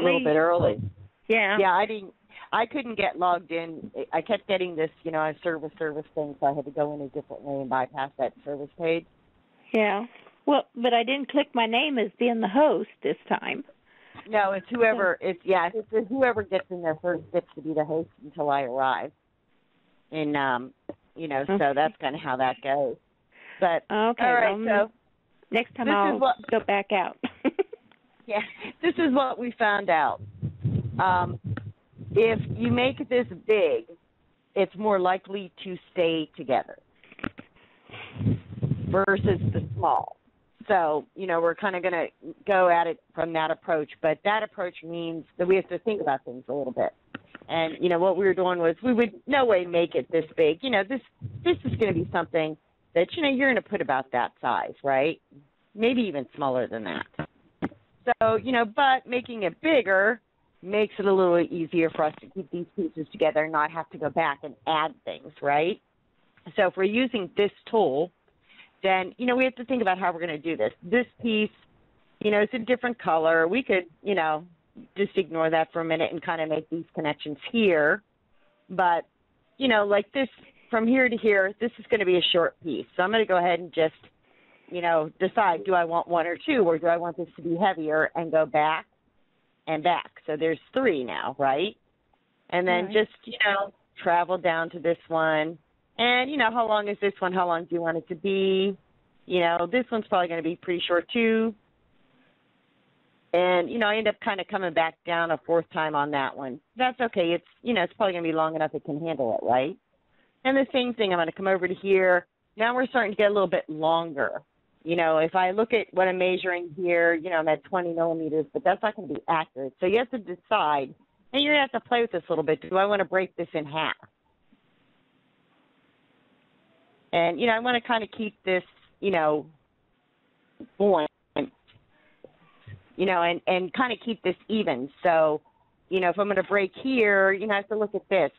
little bit early. Yeah. Yeah, I couldn't get logged in. I kept getting this, a service thing, so I had to go in a different way and bypass that service page. Yeah. Well, but I didn't click my name as being the host this time. No, it's whoever. It's whoever gets in there first gets to be the host until I arrive. And okay. So that's kind of how that goes. But okay, all right, so next time I'll go back out. Yeah, this is what we found out. If you make this big, it's more likely to stay together versus the small. So, we're kind of going to go at it from that approach, but that approach means that we have to think about things a little bit. And, what we were doing was we would no way make it this big. This is going to be something that, you're going to put about that size, right? Maybe even smaller than that. So, but making it bigger makes it a little easier for us to keep these pieces together and not have to go back and add things, right? So if we're using this tool, then, we have to think about how we're going to do this. This piece, it's a different color. We could, just ignore that for a minute and kind of make these connections here. But, like this, from here to here, this is going to be a short piece. So I'm going to go ahead and just, decide, do I want one or two, or do I want this to be heavier and go back and back? So there's 3 now, right? And then just, travel down to this one. And, how long is this one? How long do you want it to be? This one's probably going to be pretty short, too. And, I end up kind of coming back down a 4th time on that one. That's okay. It's, it's probably going to be long enough it can handle it, right? And the same thing, I'm going to come over to here. Now we're starting to get a little bit longer. If I look at what I'm measuring here, I'm at 20 millimeters, but that's not going to be accurate. So you have to decide, and you're going to have to play with this a little bit. Do I want to break this in half? And, I want to kind of keep this, going, and kind of keep this even. So, if I'm going to break here, I have to look at this.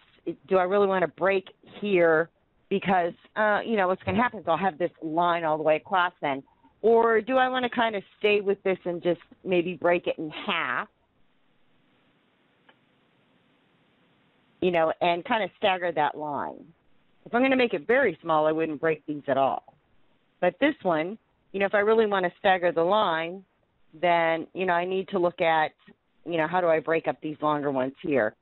Do I really want to break here? Because, what's going to happen is I'll have this line all the way across then. Or do I want to kind of stay with this and just maybe break it in half, and kind of stagger that line? If I'm going to make it very small, I wouldn't break these at all. But this one, if I really want to stagger the line, then, I need to look at, how do I break up these longer ones here?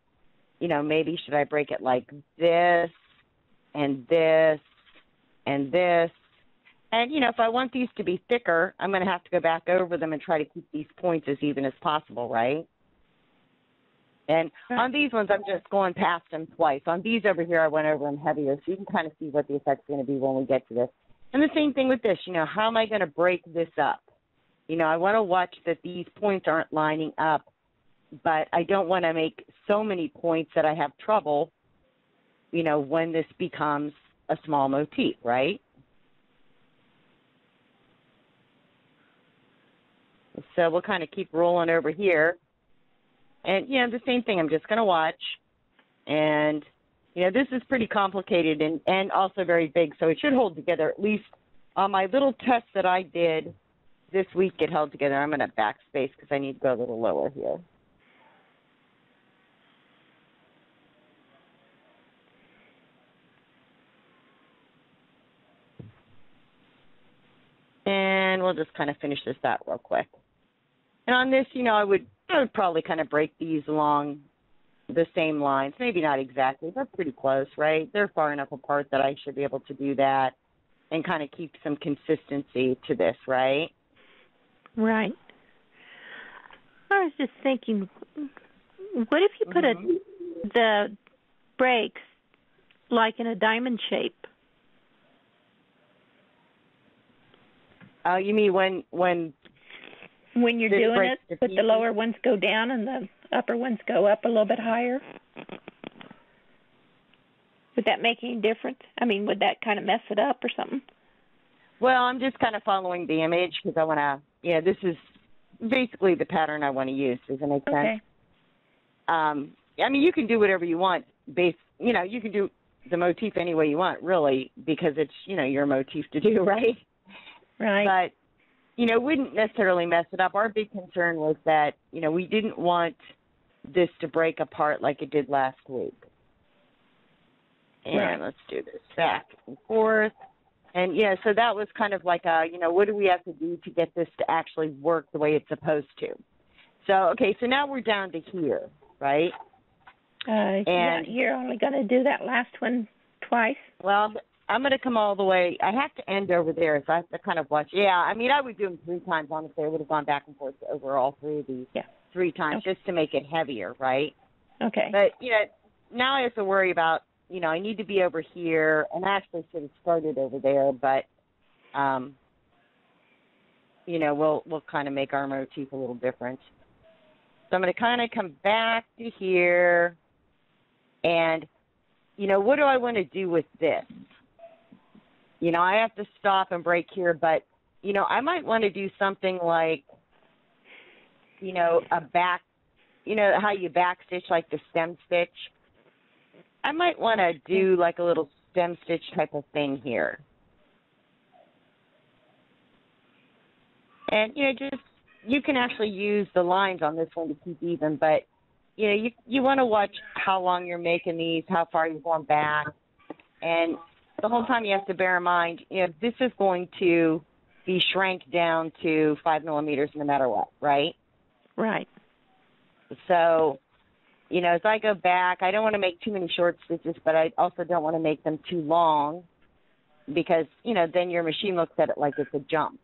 Maybe should I break it like this and this and this? And, if I want these to be thicker, I'm going to have to go back over them and try to keep these points as even as possible, right? And on these ones, I'm just going past them twice. On these over here, I went over them heavier, so you can kind of see what the effect's going to be when we get to this. And the same thing with this, how am I going to break this up? I want to watch that these points aren't lining up, but I don't want to make so many points that I have trouble, when this becomes a small motif, right? So we'll kind of keep rolling over here. And, the same thing, I'm just going to watch. And, this is pretty complicated and also very big, so it should hold together. At least on my little test that I did this week, it held together. I'm going to backspace because I need to go a little lower here. And we'll just kind of finish this out real quick. And on this, I would probably kind of break these along the same lines. Maybe not exactly, but pretty close, right? They're far enough apart that I should be able to do that and kind of keep some consistency to this, right? Right. I was just thinking, what if you put the breaks like in a diamond shape? You mean when you're doing it, but the lower ones go down and the upper ones go up a little bit higher? Would that make any difference? I mean, would that kind of mess it up or something? Well, I'm just kind of following the image because I want to, this is basically the pattern I want to use. Does that make sense? I mean, you can do whatever you want. You can do the motif any way you want, really, because it's, your motif to do, right? Right. wouldn't necessarily mess it up. Our big concern was that, we didn't want this to break apart like it did last week. And Right. let's do this back and forth. And, so that was kind of like what do we have to do to get this to actually work the way it's supposed to? So, okay, so now we're down to here, right? And you're only going to do that last one twice? Well, I'm going to come all the way. I have to end over there, so I have to kind of watch. Yeah, I mean, I would do them 3 times, honestly. I would have gone back and forth over all 3 of these 3 times just to make it heavier, right? Okay. But, now I have to worry about, I need to be over here, and I actually should have started over there, but, we'll kind of make our motif a little different. So I'm going to kind of come back to here, and, what do I want to do with this? I have to stop and break here, but, I might want to do something like, a back, how you back stitch like the stem stitch. I might want to do like a little stem stitch type of thing here. And, you can actually use the lines on this one to keep even, but, you want to watch how long you're making these, how far you're going back. And the whole time you have to bear in mind, this is going to be shrank down to 5 millimeters no matter what, right? Right. So, as I go back, I don't want to make too many short stitches, but I also don't want to make them too long because, then your machine looks at it like it's a jump,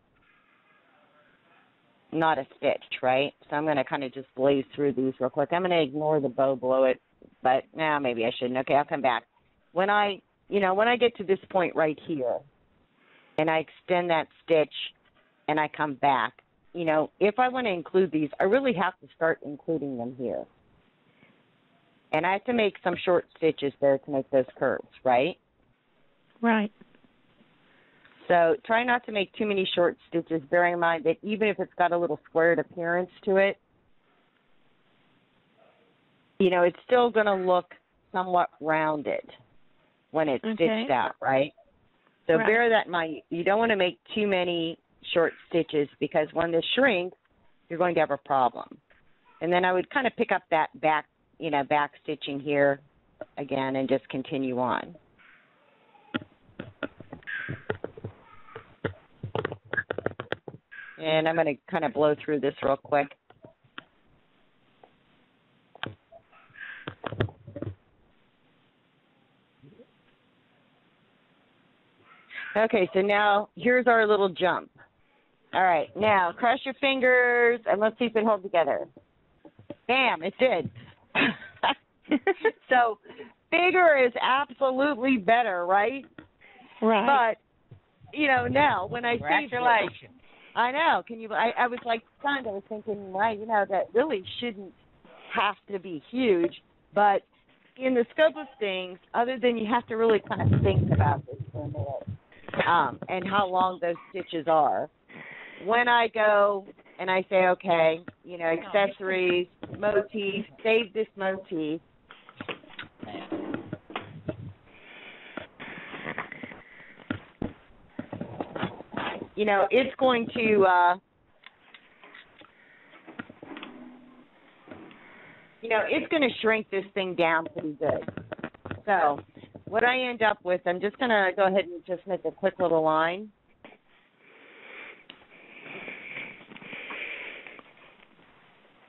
not a stitch, right? So I'm going to kind of just blaze through these real quick. I'm going to ignore the bow below it, but maybe I shouldn't. Okay, I'll come back. When I get to this point right here and I extend that stitch and I come back, if I want to include these, I really have to start including them here. And I have to make some short stitches there to make those curves, right? Right. So try not to make too many short stitches, bearing in mind that even if it's got a little squared appearance to it, it's still going to look somewhat rounded when it's stitched out, right? So bear that in mind. You don't want to make too many short stitches because when this shrinks, you're going to have a problem. And then I would kind of pick up that back stitching here again and just continue on. And I'm going to kind of blow through this real quick. Okay, so now here's our little jump. All right, now cross your fingers and let's see if it holds together. Bam, it did. So bigger is absolutely better, right? Right. But, now when I say Congratulations. I know. I was like stunned. I was thinking, that really shouldn't have to be huge. But in the scope of things, other than you have to really kind of think about this for a minute and how long those stitches are. When I go and I say, okay, accessories, motif, save this motif. It's going to, it's going to shrink this thing down pretty good. So what I end up with, I'm just going to go ahead and just make a quick little line.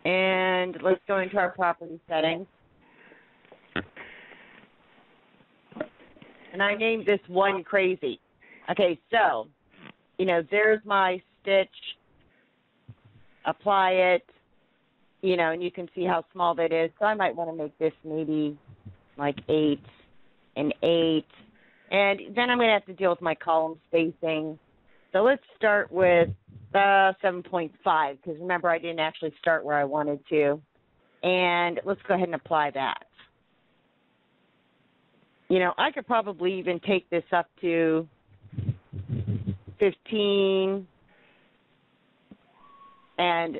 And let's go into our property settings. And I named this one crazy. Okay, so, there's my stitch. Apply it, and you can see how small that is. So I might want to make this maybe like 8 and 8. And then I'm going to have to deal with my column spacing. So let's start with 7.5, because remember, I didn't actually start where I wanted to. And let's go ahead and apply that. I could probably even take this up to 15 and,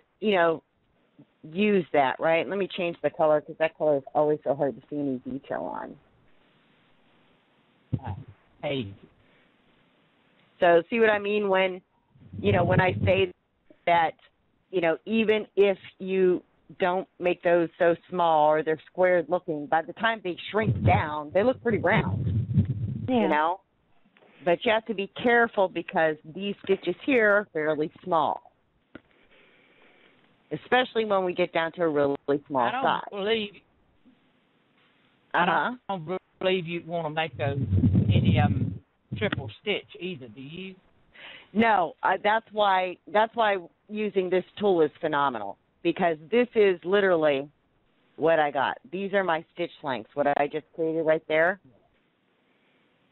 use that, right? Let me change the color because that color is always so hard to see any detail on. Hey. So see what I mean when when I say that, even if you don't make those so small or they're squared looking, by the time they shrink down, they look pretty round, But you have to be careful because these stitches here are fairly small, especially when we get down to a really small size. I don't believe you'd want to make any triple stitch either, do you? No, that's why using this tool is phenomenal, because this is literally what I got. These are my stitch lengths, what I just created right there.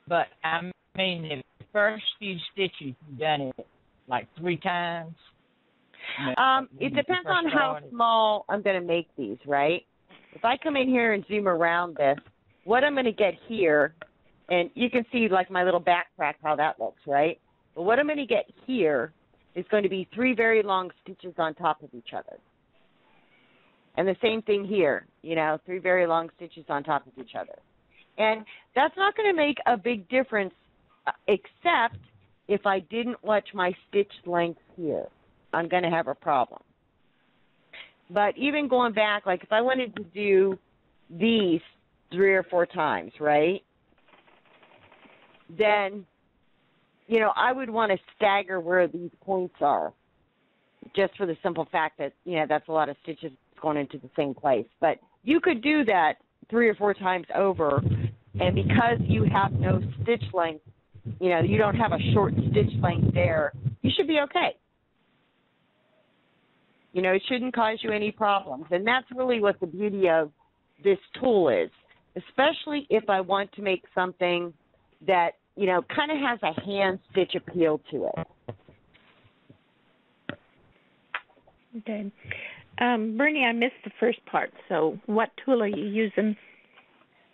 But I mean, the first few stitches, you've done it like 3 times. It depends on how small I'm going to make these, right? If I come in here and zoom around this, what I'm going to get here, and you can see like my little backtrack how that looks, right? But what I'm going to get here is going to be 3 very long stitches on top of each other. And the same thing here, 3 very long stitches on top of each other. And that's not going to make a big difference except if I didn't watch my stitch length here. I'm going to have a problem. But even going back, like if I wanted to do these 3 or 4 times, right, then, I would want to stagger where these points are, just for the simple fact that, that's a lot of stitches going into the same place. But you could do that 3 or 4 times over, and because you have no stitch length, you don't have a short stitch length there, you should be okay. It shouldn't cause you any problems. And that's really what the beauty of this tool is, especially if I want to make something that, kind of has a hand stitch appeal to it. Okay. Bernie, I missed the first part. So what tool are you using?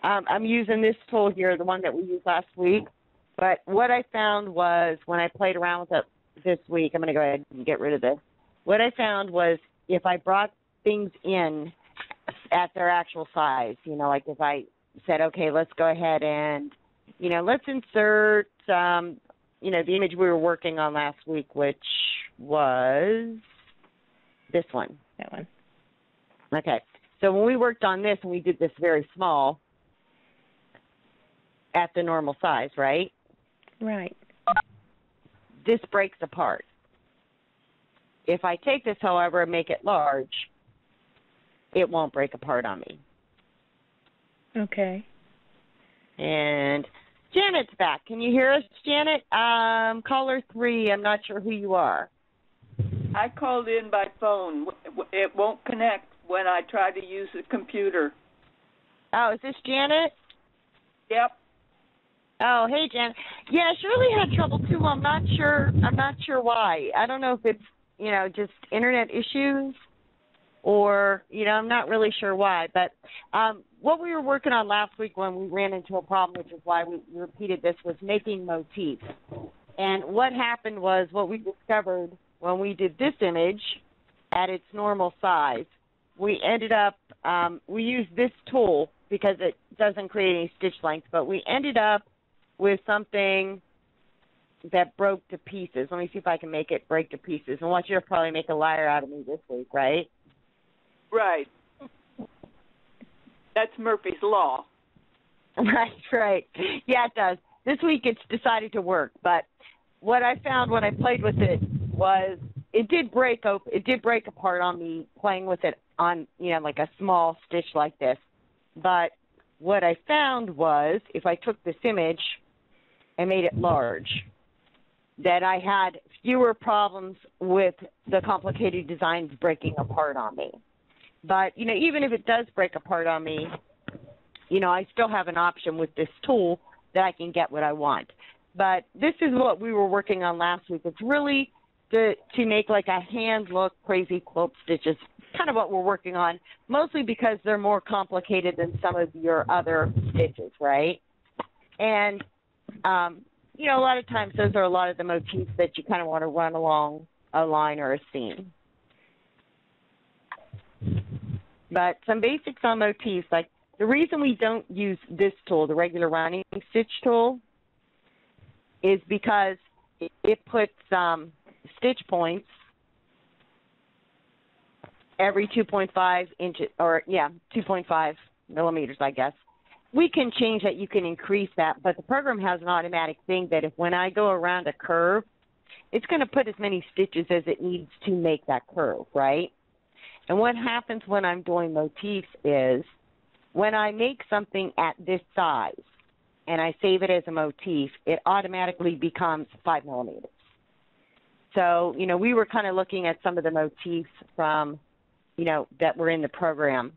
I'm using this tool here, the one that we used last week. But what I found was when I played around with it this week, I'm going to go ahead and get rid of this. What I found was if I brought things in at their actual size, like if I said, okay, let's go ahead and, let's insert, the image we were working on last week, which was this one. That one. Okay. So when we worked on this and we did this very small at the normal size, right? Right. This breaks apart. If I take this, however, and make it large, it won't break apart on me. Okay. And Janet's back. Can you hear us, Janet? Caller 3, I'm not sure who you are. I called in by phone. It won't connect when I try to use the computer. Oh, is this Janet? Yep. Oh, hey, Janet. Yeah, Shirley had trouble too. I'm not sure why. I don't know if it's, just internet issues or, I'm not really sure why. But what we were working on last week when we ran into a problem, which is why we repeated this, was making motifs. And what happened was what we discovered when we did this image at its normal size, we ended up, we used this tool because it doesn't create any stitch length, but we ended up with something that broke to pieces. Let me see if I can make it break to pieces. I want you to probably make a liar out of me this week, right? Right. That's Murphy's Law. Right. Yeah, it does. This week it's decided to work, but what I found when I played with it was it did break apart on me playing with it on, like a small stitch like this. But what I found was if I took this image and made it large, that I had fewer problems with the complicated designs breaking apart on me. But, even if it does break apart on me, I still have an option with this tool that I can get what I want. But this is what we were working on last week. It's really to make like a hand look crazy quilt stitches, kind of what we're working on, mostly because they're more complicated than some of your other stitches, right? And, a lot of times those are a lot of the motifs that you kind of want to run along a line or a seam. But some basics on motifs, like the reason we don't use this tool, the regular running stitch tool, is because it puts stitch points every 2.5 inches, or 2.5 millimeters, I guess. We can change that. You can increase that, but the program has an automatic thing that if when I go around a curve, it's going to put as many stitches as it needs to make that curve, right? And what happens when I'm doing motifs is when I make something at this size and I save it as a motif, it automatically becomes 5 millimeters. So, you know, we were kind of looking at some of the motifs from, you know, that were in the program.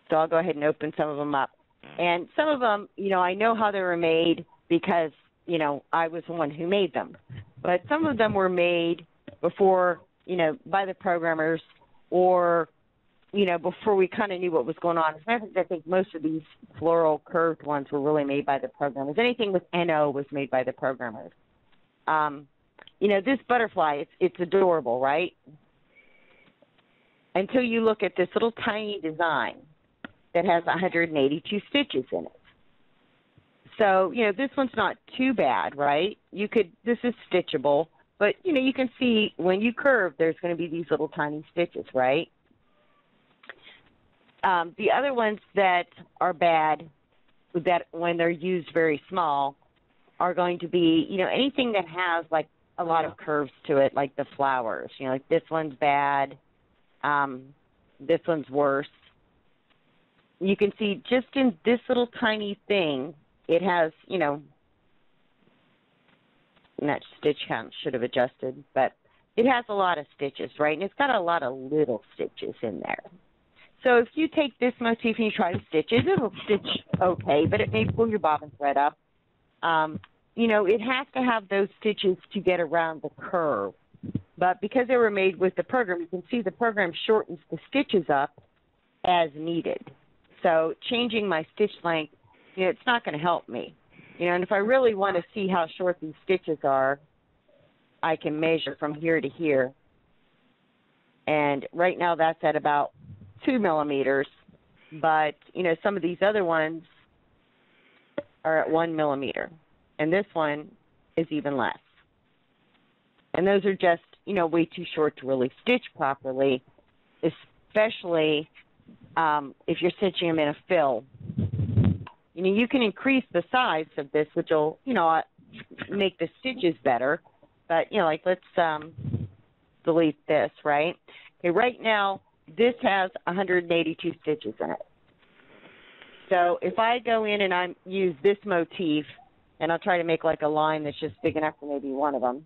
So I'll go ahead and open some of them up. And some of them, you know, I know how they were made because, you know, I was the one who made them. But some of them were made before, you know, by the programmers or, you know, before we kind of knew what was going on. As a matter of fact, I think most of these floral curved ones were really made by the programmers. Anything with NO was made by the programmers. You know, this butterfly, it's adorable, right? Until you look at this little tiny design that has 182 stitches in it. So, you know, this one's not too bad, right? This is stitchable, but, you know, you can see when you curve, there's going to be these little tiny stitches, right? The other ones that are bad, that when they're used very small, are going to be, you know, anything that has, like, a lot of curves to it, like the flowers. You know, like this one's bad. This one's worse. You can see just in this little tiny thing, it has, you know, and that stitch count should have adjusted, but it has a lot of stitches, right? And it's got a lot of little stitches in there. So if you take this motif and you try to stitch it, it'll stitch okay, but it may pull your bobbin thread up. You know, it has to have those stitches to get around the curve. But because they were made with the program, you can see the program shortens the stitches up as needed. So changing my stitch length, you know, it's not going to help me. You know, and if I really want to see how short these stitches are, I can measure from here to here. And right now that's at about 2 millimeters. But, you know, some of these other ones are at 1 millimeter. And this one is even less. And those are just, you know, way too short to really stitch properly, especially if you're stitching them in a fill. You know, you can increase the size of this, which will, you know, make the stitches better. But, you know, like let's delete this, right? Okay, right now, this has 182 stitches in it. So if I go in and I use this motif, and I'll try to make like a line that's just big enough for maybe one of them,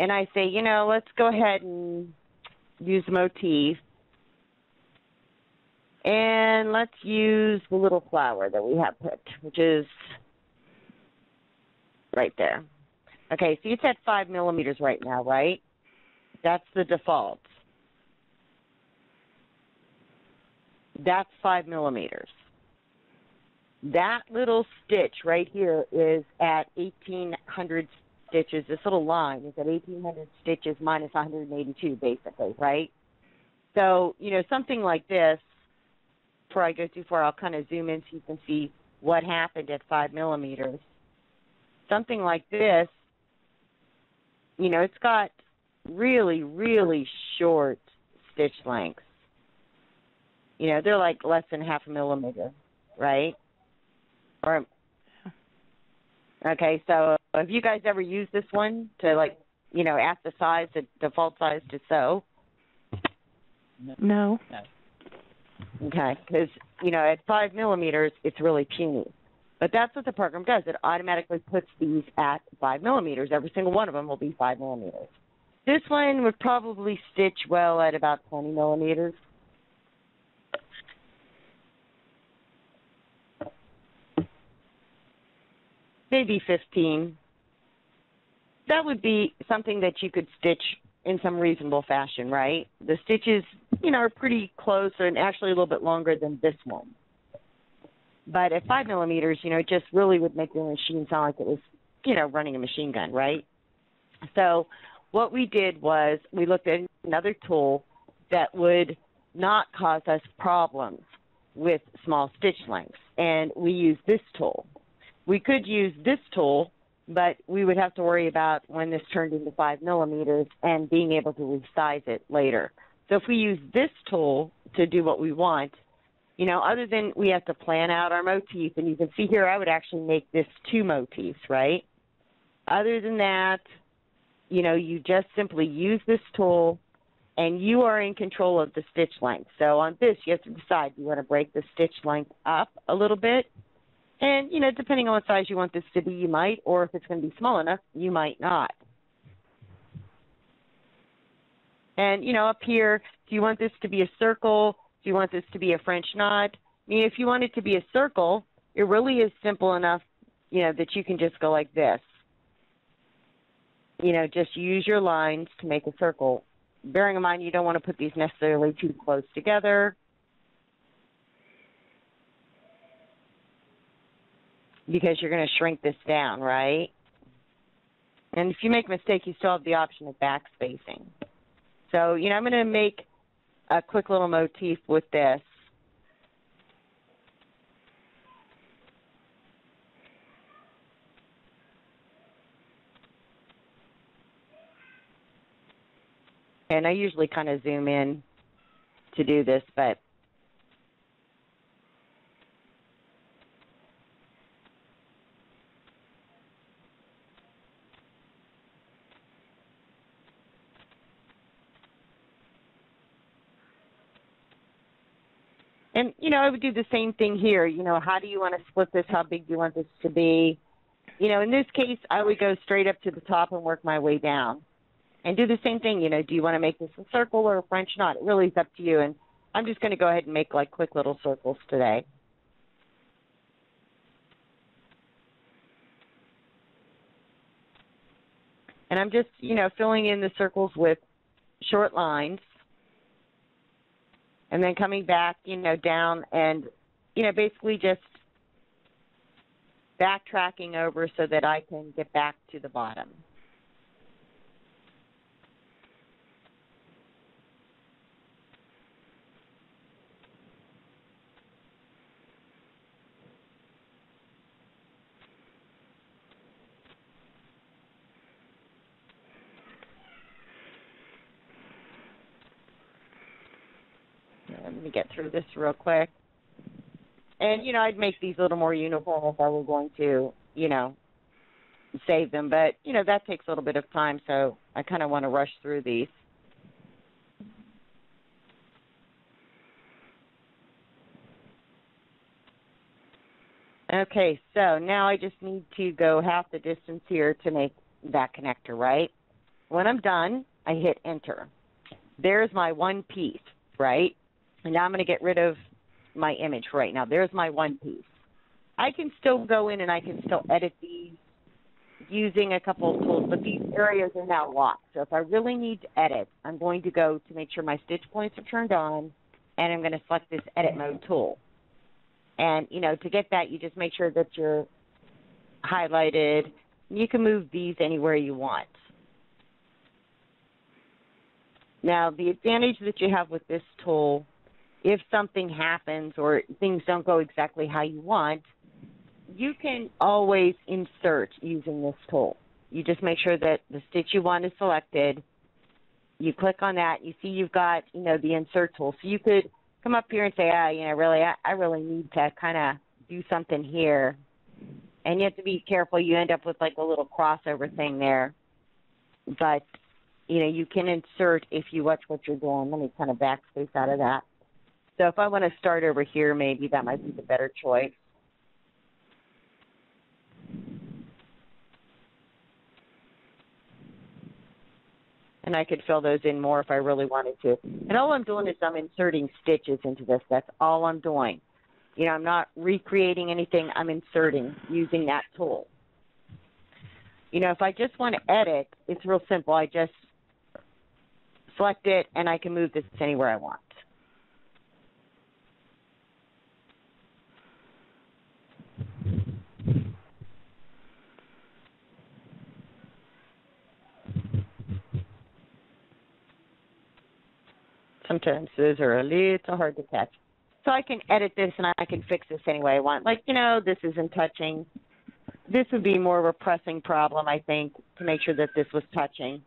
and I say, you know, let's go ahead and use the motif, and let's use the little flower that we have picked, which is right there. Okay, so it's at 5 millimeters right now, right? That's the default. That's 5 millimeters. That little stitch right here is at 1,800 stitches. This little line is at 1,800 stitches minus 182, basically, right? So, you know, something like this, before I go too far, I'll kind of zoom in so you can see what happened at 5 millimeters. Something like this, you know, it's got really, really short stitch lengths. You know, they're like less than half a millimeter, right? Or, okay, so have you guys ever used this one to, like, you know, at the size, the default size to sew? No. Okay, because, you know, at 5 millimeters, it's really puny. But that's what the program does. It automatically puts these at 5 millimeters. Every single one of them will be 5 millimeters. This one would probably stitch well at about 20 millimeters. Maybe 15. That would be something that you could stitch in some reasonable fashion, right? The stitches, you know, are pretty close and actually a little bit longer than this one. But at 5 millimeters, you know, it just really would make the machine sound like it was, you know, running a machine gun, right? So what we did was we looked at another tool that would not cause us problems with small stitch lengths, and we used this tool. We could use this tool but we would have to worry about when this turned into 5 millimeters and being able to resize it later. So if we use this tool to do what we want, you know, other than we have to plan out our motif, and you can see here I would actually make this 2 motifs, right? Other than that, you know, you just simply use this tool, and you are in control of the stitch length. So on this, you have to decide, do you want to break the stitch length up a little bit? And, you know, depending on what size you want this to be, you might, or if it's going to be small enough, you might not. And, you know, up here, do you want this to be a circle? Do you want this to be a French knot? I mean, if you want it to be a circle, it really is simple enough, you know, that you can just go like this. You know, just use your lines to make a circle. Bearing in mind, you don't want to put these necessarily too close together, because you're going to shrink this down, right? And if you make a mistake, you still have the option of backspacing. So, you know, I'm going to make a quick little motif with this. And I usually kind of zoom in to do this, but and, you know, I would do the same thing here. You know, how do you want to split this? How big do you want this to be? You know, in this case, I would go straight up to the top and work my way down. And do the same thing, you know, do you want to make this a circle or a French knot? It really is up to you. And I'm just going to go ahead and make like quick little circles today. And I'm just, you know, filling in the circles with short lines. And then coming back, you know, down and, you know, basically just backtracking over so that I can get back to the bottom. Let me get through this real quick. And, you know, I'd make these a little more uniform if I were going to, you know, save them. But, you know, that takes a little bit of time, so I kind of want to rush through these. Okay, so now I just need to go half the distance here to make that connector, right? When I'm done, I hit enter. There's my one piece, right? And now I'm going to get rid of my image for right now. There's my one piece. I can still go in and I can still edit these using a couple of tools, but these areas are now locked. So if I really need to edit, I'm going to go to make sure my stitch points are turned on, and I'm going to select this edit mode tool. And, you know, to get that, you just make sure that you're highlighted. You can move these anywhere you want. Now, the advantage that you have with this tool, if something happens or things don't go exactly how you want, you can always insert using this tool. You just make sure that the stitch you want is selected. You click on that. You see you've got, you know, the insert tool. So you could come up here and say, you know, really, I really need to kind of do something here. And you have to be careful. You end up with like a little crossover thing there. But, you know, you can insert if you watch what you're doing. Let me kind of backspace out of that. So if I want to start over here, maybe that might be the better choice. And I could fill those in more if I really wanted to. And all I'm doing is I'm inserting stitches into this. That's all I'm doing. You know, I'm not recreating anything. I'm inserting using that tool. You know, if I just want to edit, it's real simple. I just select it, and I can move this anywhere I want. Sometimes those are a little hard to catch. So I can edit this and I can fix this any way I want. Like, you know, this isn't touching. this would be more of a pressing problem, I think, to make sure that this was touching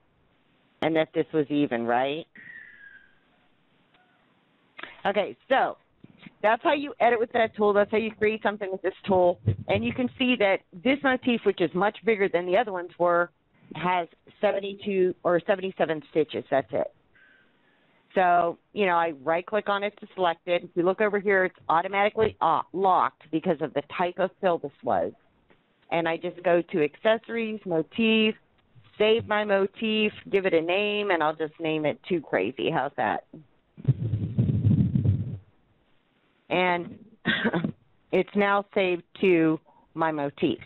and that this was even, right? Okay, so that's how you edit with that tool. That's how you create something with this tool. And you can see that this motif, which is much bigger than the other ones were, has 72 or 77 stitches. That's it. So, you know, I right-click on it to select it. If you look over here, it's automatically locked because of the type of fill this was. And I just go to Accessories, Motif, save my motif, give it a name, and I'll just name it Too Crazy. How's that? And it's now saved to my motifs.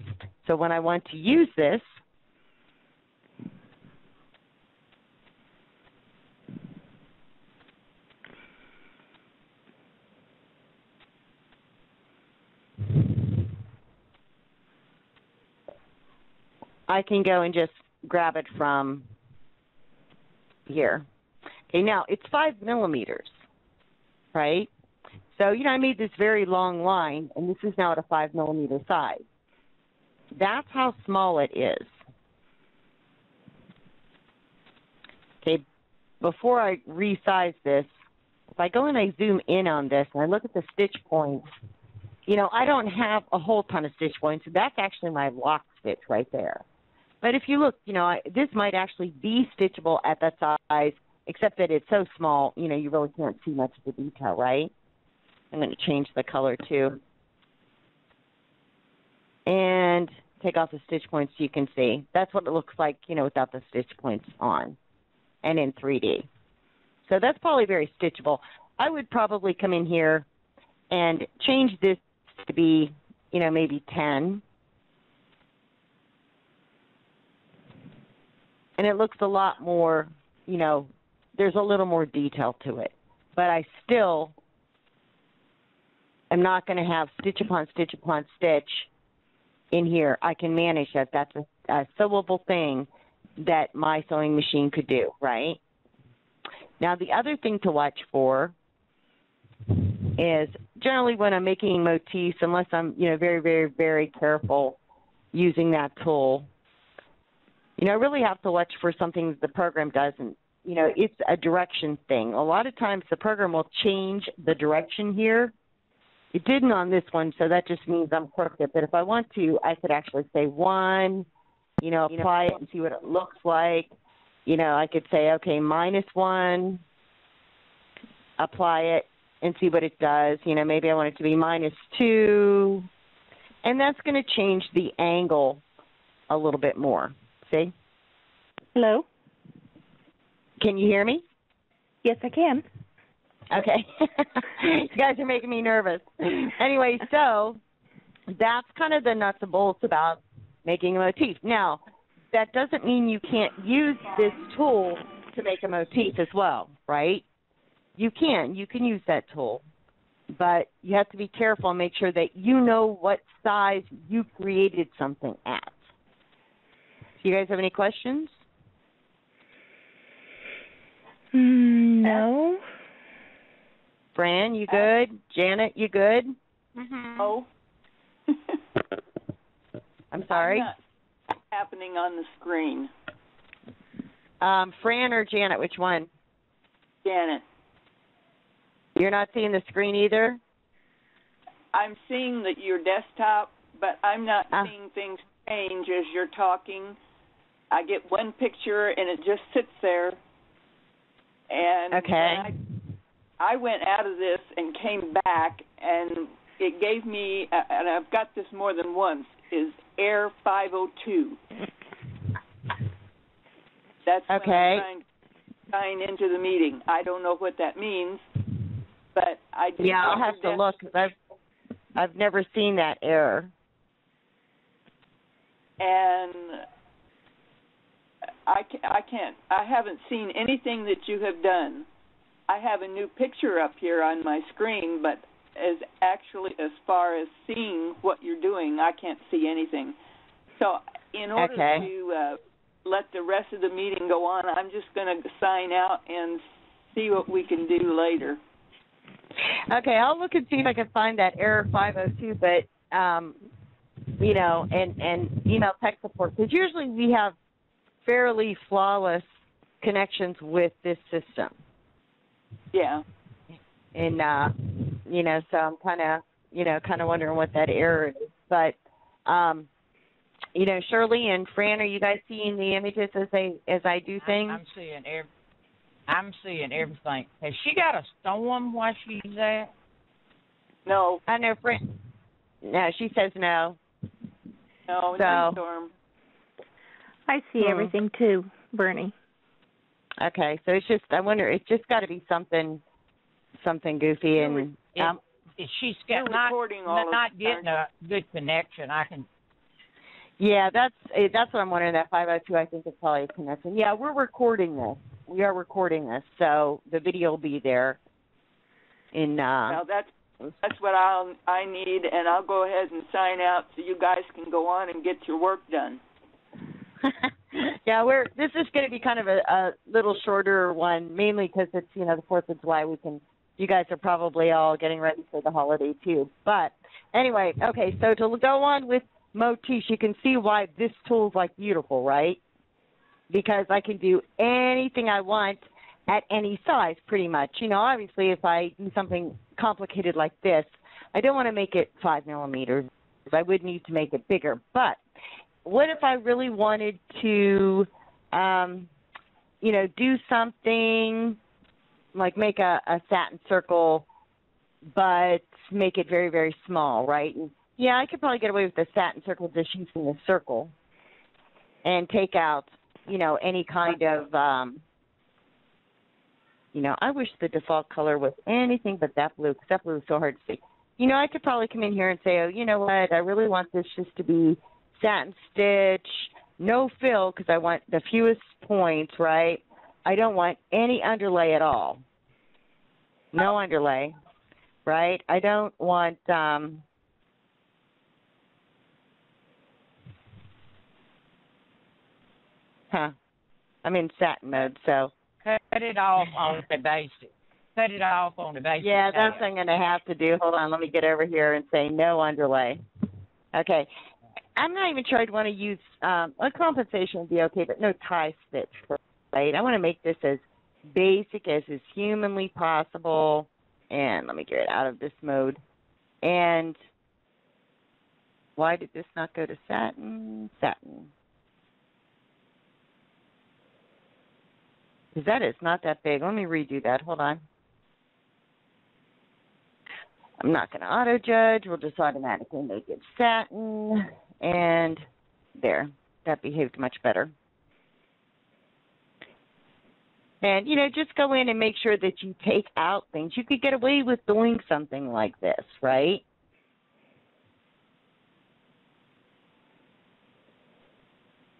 So when I want to use this, I can go and just grab it from here. Okay, now it's 5 millimeters, right? So, you know, I made this very long line, and this is now at a 5 millimeter size. That's how small it is. Okay, before I resize this, if I go and I zoom in on this and I look at the stitch points, you know, I don't have a whole ton of stitch points. So that's actually my lock stitch right there. But if you look, you know, this might actually be stitchable at that size, except that it's so small, you know, you really can't see much of the detail, right? I'm going to change the color too. And take off the stitch points so you can see. That's what it looks like, you know, without the stitch points on and in 3D. So that's probably very stitchable. I would probably come in here and change this to be, you know, maybe 10. And it looks a lot more, you know, there's a little more detail to it. But I still am not going to have stitch upon stitch upon stitch in here. I can manage that. That's a sewable thing that my sewing machine could do, right? Now, the other thing to watch for is generally when I'm making motifs, unless I'm, you know, very, very, very careful using that tool, you know, I really have to watch for something the program doesn't. You know, it's a direction thing. A lot of times the program will change the direction here. It didn't on this one, so that just means I'm crooked. But if I want to, I could actually say 1, you know, apply it and see what it looks like. You know, I could say, okay, -1, apply it and see what it does. You know, maybe I want it to be -2. And that's going to change the angle a little bit more. See? Hello? Can you hear me? Yes, I can. Okay. You guys are making me nervous. Anyway, so that's kind of the nuts and bolts about making a motif. Now, that doesn't mean you can't use this tool to make a motif as well, right? You can. You can use that tool. But you have to be careful and make sure that you know what size you created something at. Do you guys have any questions? No. Fran, you good? Janet, you good? Mm-hmm. Oh. I'm sorry? Not happening on the screen. Fran or Janet, which one? Janet. You're not seeing the screen either? I'm seeing that your desktop, but I'm not seeing things change as you're talking. I get one picture and it just sits there. And okay. I went out of this and came back, and it gave me, and I've got this more than once, is Air 502. That's when I'm trying to sign into the meeting. I don't know what that means, but I just I'll have to look, because I've never seen that error. And I haven't seen anything that you have done. I have a new picture up here on my screen, but as far as seeing what you're doing, I can't see anything. So in order to let the rest of the meeting go on, I'm just going to sign out and see what we can do later. Okay, I'll look and see if I can find that error 502, but and email tech support, because usually we have fairly flawless connections with this system. Yeah. And, so I'm kind of wondering what that error is. But, Shirley and Fran, are you guys seeing the images as I do things? I'm seeing everything. Has she got a storm while she's at? No. I know, Fran. No, she says no. No, no storm. I see everything too, Bernie. Okay, so it's just, I wonder, it's just got to be something goofy, and she's got not getting a good connection. Yeah, that's what I'm wondering. That 502, I think, is probably a connection. Yeah, we're recording this. We are recording this, so the video will be there. Well, that's what I need, and I'll go ahead and sign out so you guys can go on and get your work done. Yeah, this is going to be kind of a little shorter one, mainly because it's the 4th of July. You guys are probably all getting ready for the holiday too. But anyway, okay. So to go on with Motif, you can see why this tool is like beautiful, right? Because I can do anything I want at any size, pretty much. Obviously, if I do something complicated like this, I don't want to make it 5 millimeters. I would need to make it bigger. But what if I really wanted to, do something like make a satin circle, but make it very, very small, right? And yeah, I could probably get away with the satin circle just using the circle and take out, any kind of, I wish the default color was anything but that blue, because that blue is so hard to see. I could probably come in here and say, oh, you know what, I really want this just to be satin stitch, no fill, because I want the fewest points, right? I don't want any underlay at all. No underlay, right? I don't want, I'm in satin mode, so. Cut it off on the basic. Cut it off on the basic. Yeah, that's what I'm going to have to do. Hold on, let me get over here and say no underlay. Okay. I'm not even sure I'd want to use, a compensation would be okay, but no tie stitch, right? I want to make this as basic as is humanly possible. And let me get it out of this mode. And why did this not go to satin? Satin. Because that is not that big. Let me redo that. Hold on. I'm not going to auto-judge. We'll just automatically make it satin. And there. That behaved much better. And, just go in and make sure that you take out things. You could get away with doing something like this, right?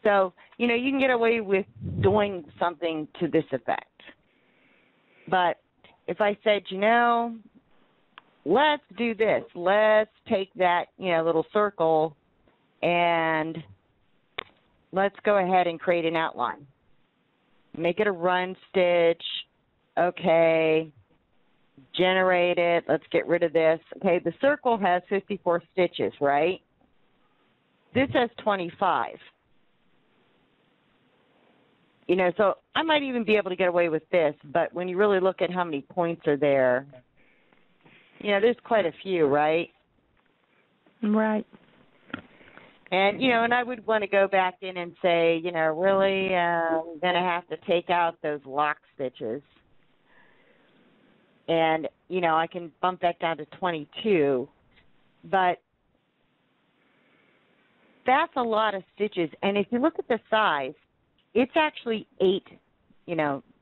So, you can get away with doing something to this effect. But if I said, let's do this. Let's take that, little circle and let's go ahead and create an outline. Make it a run stitch. Okay. Generate it. Let's get rid of this. Okay, the circle has 54 stitches, right? This has 25. So I might even be able to get away with this, but when you really look at how many points are there, there's quite a few, right? Right. And, and I would want to go back in and say, really, I'm going to have to take out those lock stitches. And, I can bump that down to 22. But that's a lot of stitches. And if you look at the size, it's actually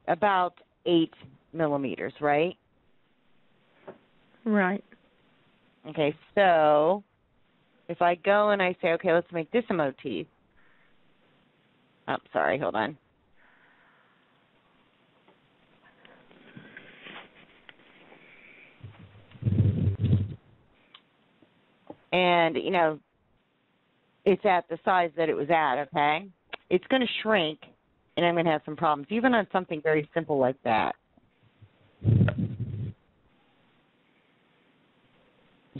about 8 millimeters, right? Right. Okay, so if I go and I say, okay, let's make this a motif. Oh, sorry, hold on. And, it's at the size that it was at, okay? It's going to shrink, and I'm going to have some problems, even on something very simple like that.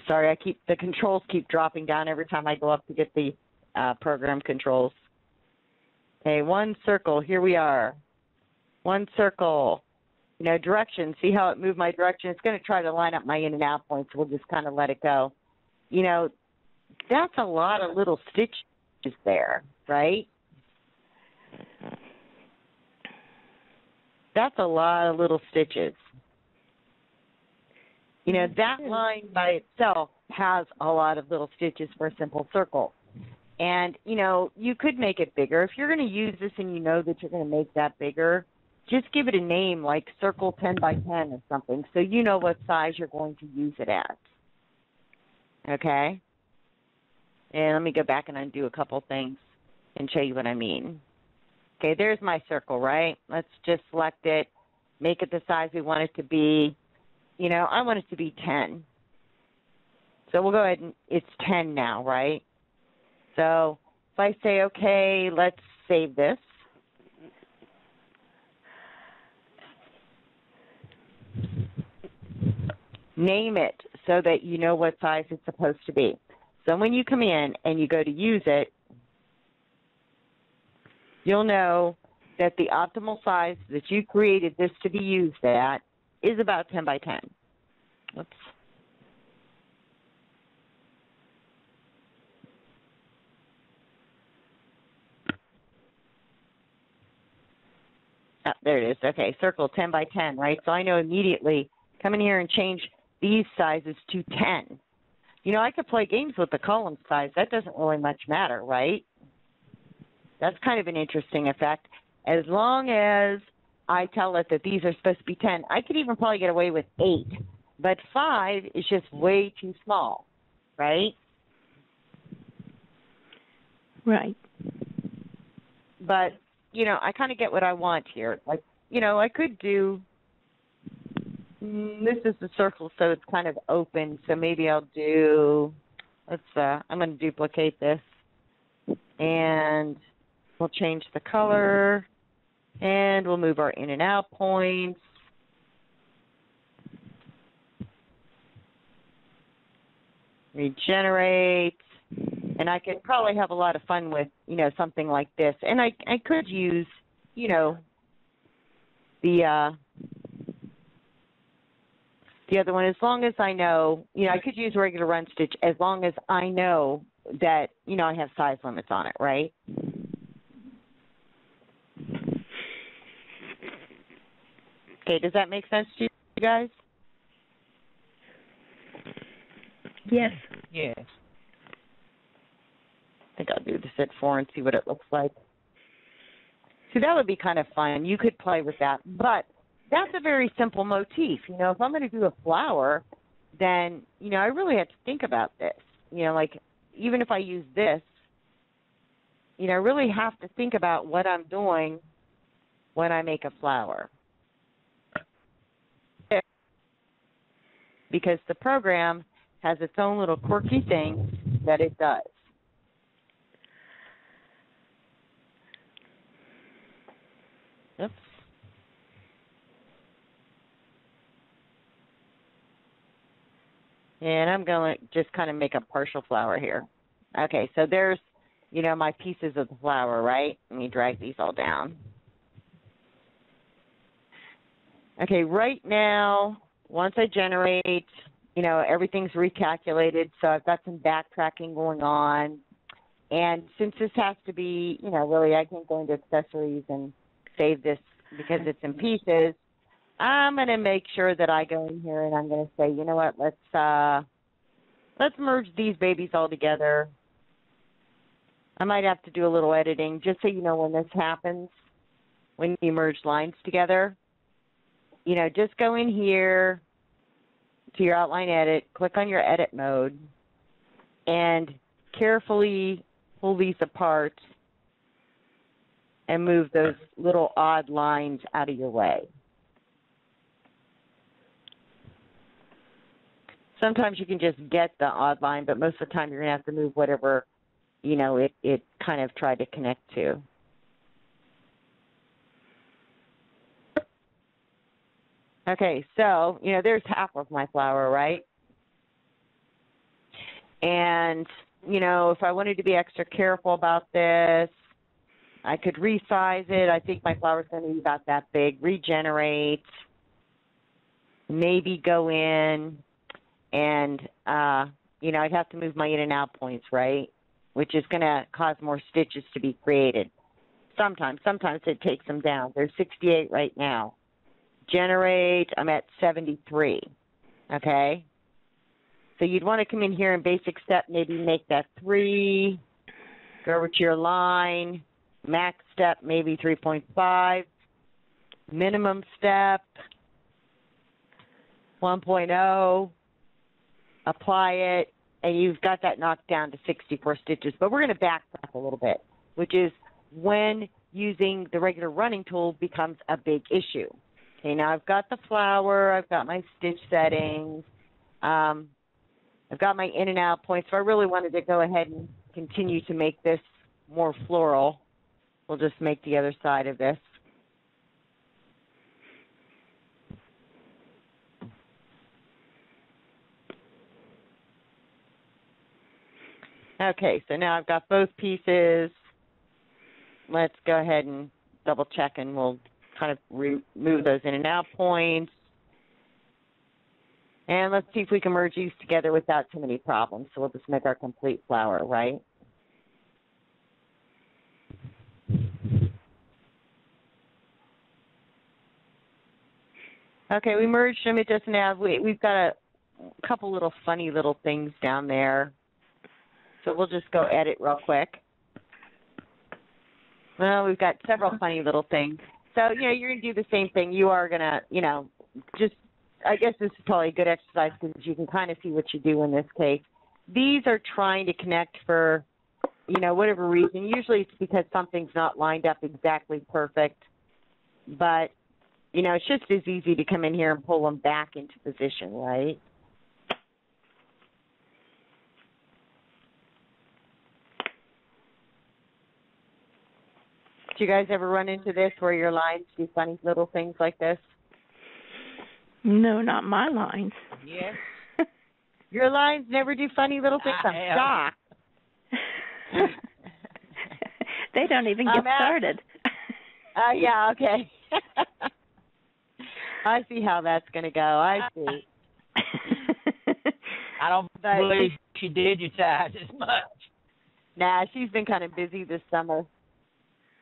sorry, the controls keep dropping down every time I go up to get the program controls. Okay, one circle, here we are. One circle. You know, direction, see how it moved my direction? It's going to try to line up my in and out points. We'll just kind of let it go. You know, that's a lot of little stitches there, right? That's a lot of little stitches. You know, that line by itself has a lot of little stitches for a simple circle. And, you know, you could make it bigger. If you're going to use this and you know that you're going to make that bigger, just give it a name like circle 10 by 10 or something so you know what size you're going to use it at. Okay? And let me go back and undo a couple things and show you what I mean. Okay, there's my circle, right? Let's just select it, make it the size we want it to be. You know, I want it to be 10. So we'll go ahead and it's 10 now, right? So if I say, okay, let's save this. Name it so that you know what size it's supposed to be. So when you come in and you go to use it, you'll know that the optimal size that you created this to be used at is about 10 by 10. Oops. Oh, there it is. Okay, circle 10 by 10, right? So I know immediately, come in here and change these sizes to 10. You know, I could play games with the column size. That doesn't really much matter, right? That's kind of an interesting effect. As long as I tell it that these are supposed to be 10, I could even probably get away with 8. But 5 is just way too small, right? Right. But, you know, I kind of get what I want here. Like, you know, I could do, this is the circle, so it's kind of open. So maybe I'll do, I'm going to duplicate this. And we'll change the color. And we'll move our in and out points. Regenerate. And I could probably have a lot of fun with, you know, something like this. And I could use, you know, the other one, as long as I know, you know, I could use regular run stitch as long as I know that, you know, I have size limits on it, right? Okay, does that make sense to you guys? Yes. Yes. I think I'll do this at 4 and see what it looks like. See, that would be kind of fun. You could play with that. But that's a very simple motif. You know, if I'm going to do a flower, then, you know, I really have to think about this. You know, like, even if I use this, you know, I really have to think about what I'm doing when I make a flower. Because the program has its own little quirky thing that it does. Oops. And I'm going to just kind of make a partial flower here. Okay, so there's, you know, my pieces of the flower, right? Let me drag these all down. Okay, right now, once I generate, you know, everything's recalculated, so I've got some backtracking going on. And since this has to be, you know, really, I can go into accessories and save this because it's in pieces. I'm going to make sure that I go in here and I'm going to say, you know what, let's merge these babies all together. I might have to do a little editing just so you know when this happens, when you merge lines together. You know, just go in here to your outline edit, click on your edit mode, and carefully pull these apart and move those little odd lines out of your way. Sometimes you can just get the odd line, but most of the time you're going to have to move whatever, you know, it kind of tried to connect to. Okay, so, you know, there's half of my flower, right? And, you know, if I wanted to be extra careful about this, I could resize it. I think my flower's going to be about that big. Regenerate. Maybe go in and, you know, I'd have to move my in and out points, right? Which is going to cause more stitches to be created. Sometimes it takes them down. There's 68 right now. Generate, I'm at 73, okay? So you'd want to come in here and basic step, maybe make that 3, go over to your line, max step, maybe 3.5, minimum step, 1.0, apply it, and you've got that knocked down to 64 stitches. But we're going to backtrack a little bit, which is when using the regular running tool becomes a big issue. Okay, now I've got the flower, I've got my stitch settings, I've got my in and out points. So I really wanted to go ahead and continue to make this more floral. We'll just make the other side of this. Okay, so now I've got both pieces. Let's go ahead and double check, and we'll kind of remove those in and out points. And let's see if we can merge these together without too many problems. So we'll just make our complete flower, right? Okay, we merged them. It doesn't have, we've got a couple little funny little things down there. So we'll just go edit real quick. Well, we've got several funny little things. So, you know, you're going to do the same thing. You are going to, you know, just, I guess this is probably a good exercise because you can kind of see what you do in this case. These are trying to connect for, you know, whatever reason. Usually it's because something's not lined up exactly perfect. But, you know, it's just as easy to come in here and pull them back into position, right? Do you guys ever run into this where your lines do funny little things like this? No, not my lines. Yes. Your lines never do funny little things? I'm shocked. They don't even get started. Yeah, okay. I see how that's going to go. I see. I don't believe she did your size as much. Nah, she's been kind of busy this summer.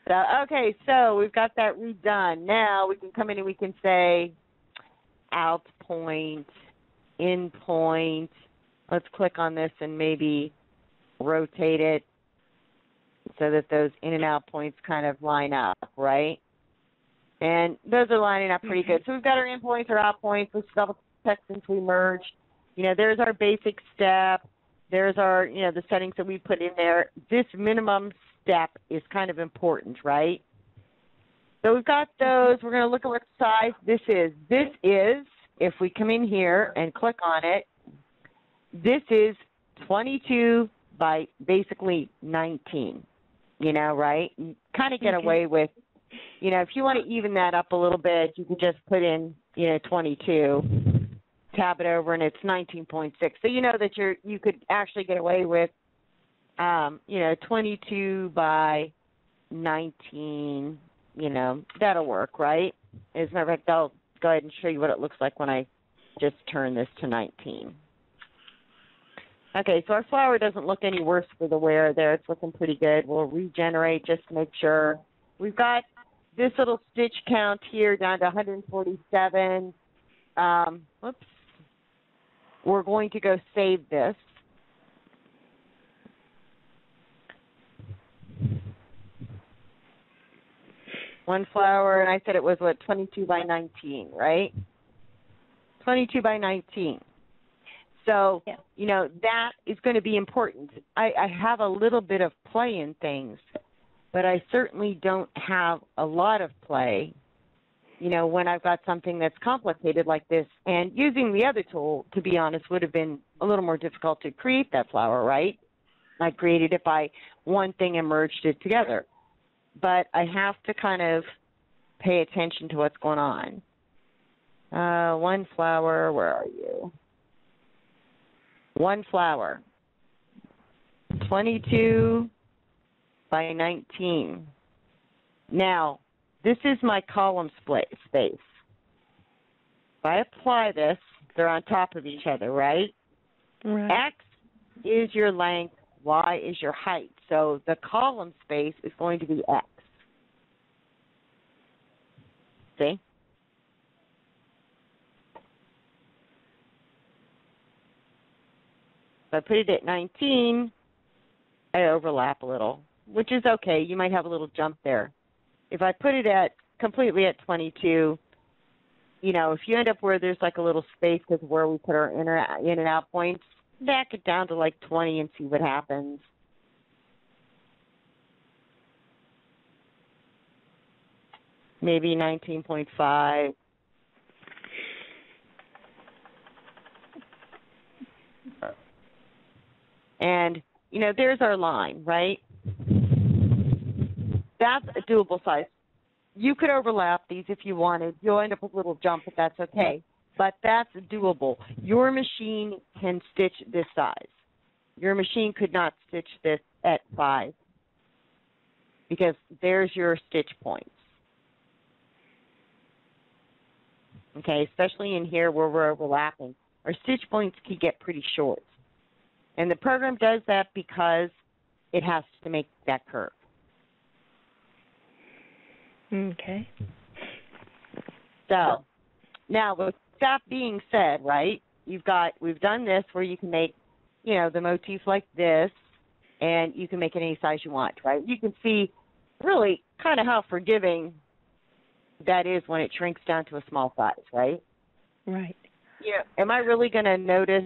So, okay, so we've got that redone. Now we can come in and we can say out point, in point. Let's click on this and maybe rotate it so that those in and out points kind of line up, right? And those are lining up pretty good. So we've got our in points, our out points. Let's double check since we merged. You know, there's our basic step. There's our, you know, the settings that we put in there. This minimum step is kind of important, right? So we've got those. We're going to look at what size this is. This is, if we come in here and click on it, this is 22 by basically 19, you know, right? You kind of get away with, you know, if you want to even that up a little bit, you can just put in, you know, 22, tab it over, and it's 19.6. So you know that you could actually get away with, you know, 22 by 19, you know, that'll work, right? As a matter of fact, I'll go ahead and show you what it looks like when I just turn this to 19. Okay, so our flower doesn't look any worse for the wear there. It's looking pretty good. We'll regenerate just to make sure. We've got this little stitch count here down to 147. Whoops. We're going to go save this. One flower, and I said it was, what, 22 by 19, right? 22 by 19. So, yeah, you know, that is going to be important. I have a little bit of play in things, but I certainly don't have a lot of play, you know, when I've got something that's complicated like this. And using the other tool, to be honest, would have been a little more difficult to create that flower, right? I created it by one thing and merged it together. But I have to kind of pay attention to what's going on. One flower, where are you? One flower. 22 by 19. Now, this is my column space. If I apply this, they're on top of each other, right? Right. X is your length, Y is your height. So the column space is going to be X. See? If I put it at 19, I overlap a little, which is okay. You might have a little jump there. If I put it at completely at 22, you know, if you end up where there's like a little space because where we put our in and out points, back it down to like 20 and see what happens. Maybe 19.5. And, you know, there's our line, right? That's a doable size. You could overlap these if you wanted. You'll end up with a little jump, but that's okay. But that's doable. Your machine can stitch this size. Your machine could not stitch this at 5 because there's your stitch points. Okay, especially in here where we're overlapping. Our stitch points can get pretty short. And the program does that because it has to make that curve. Okay. So, now with that being said, right, we've done this where you can make, you know, the motif like this, and you can make it any size you want, right? You can see really kind of how forgiving that is when it shrinks down to a small size, right? Right. Yeah. Am I really going to notice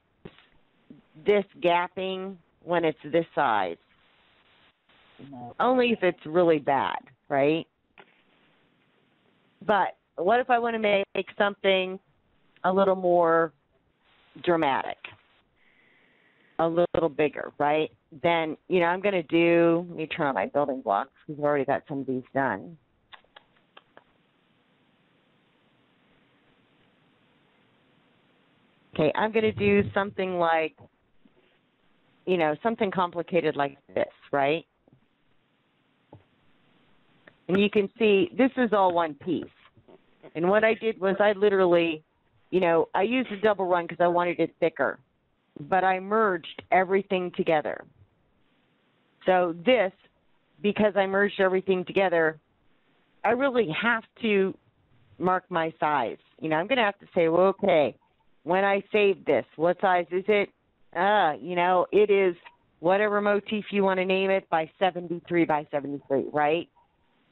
this gapping when it's this size? No. Only if it's really bad, right? But what if I want to make something a little more dramatic, a little bigger, right? Then, you know, I'm going to do, let me turn on my building blocks because I've already got some of these done. Okay, I'm going to do something like, you know, something complicated like this, right? And you can see this is all one piece. And what I did was I literally, you know, I used a double run because I wanted it thicker, but I merged everything together. So this, because I merged everything together, I really have to mark my size. You know, I'm going to have to say, well, okay, when I save this, what size is it? You know, it is whatever motif you want to name it by 73 by 73, right?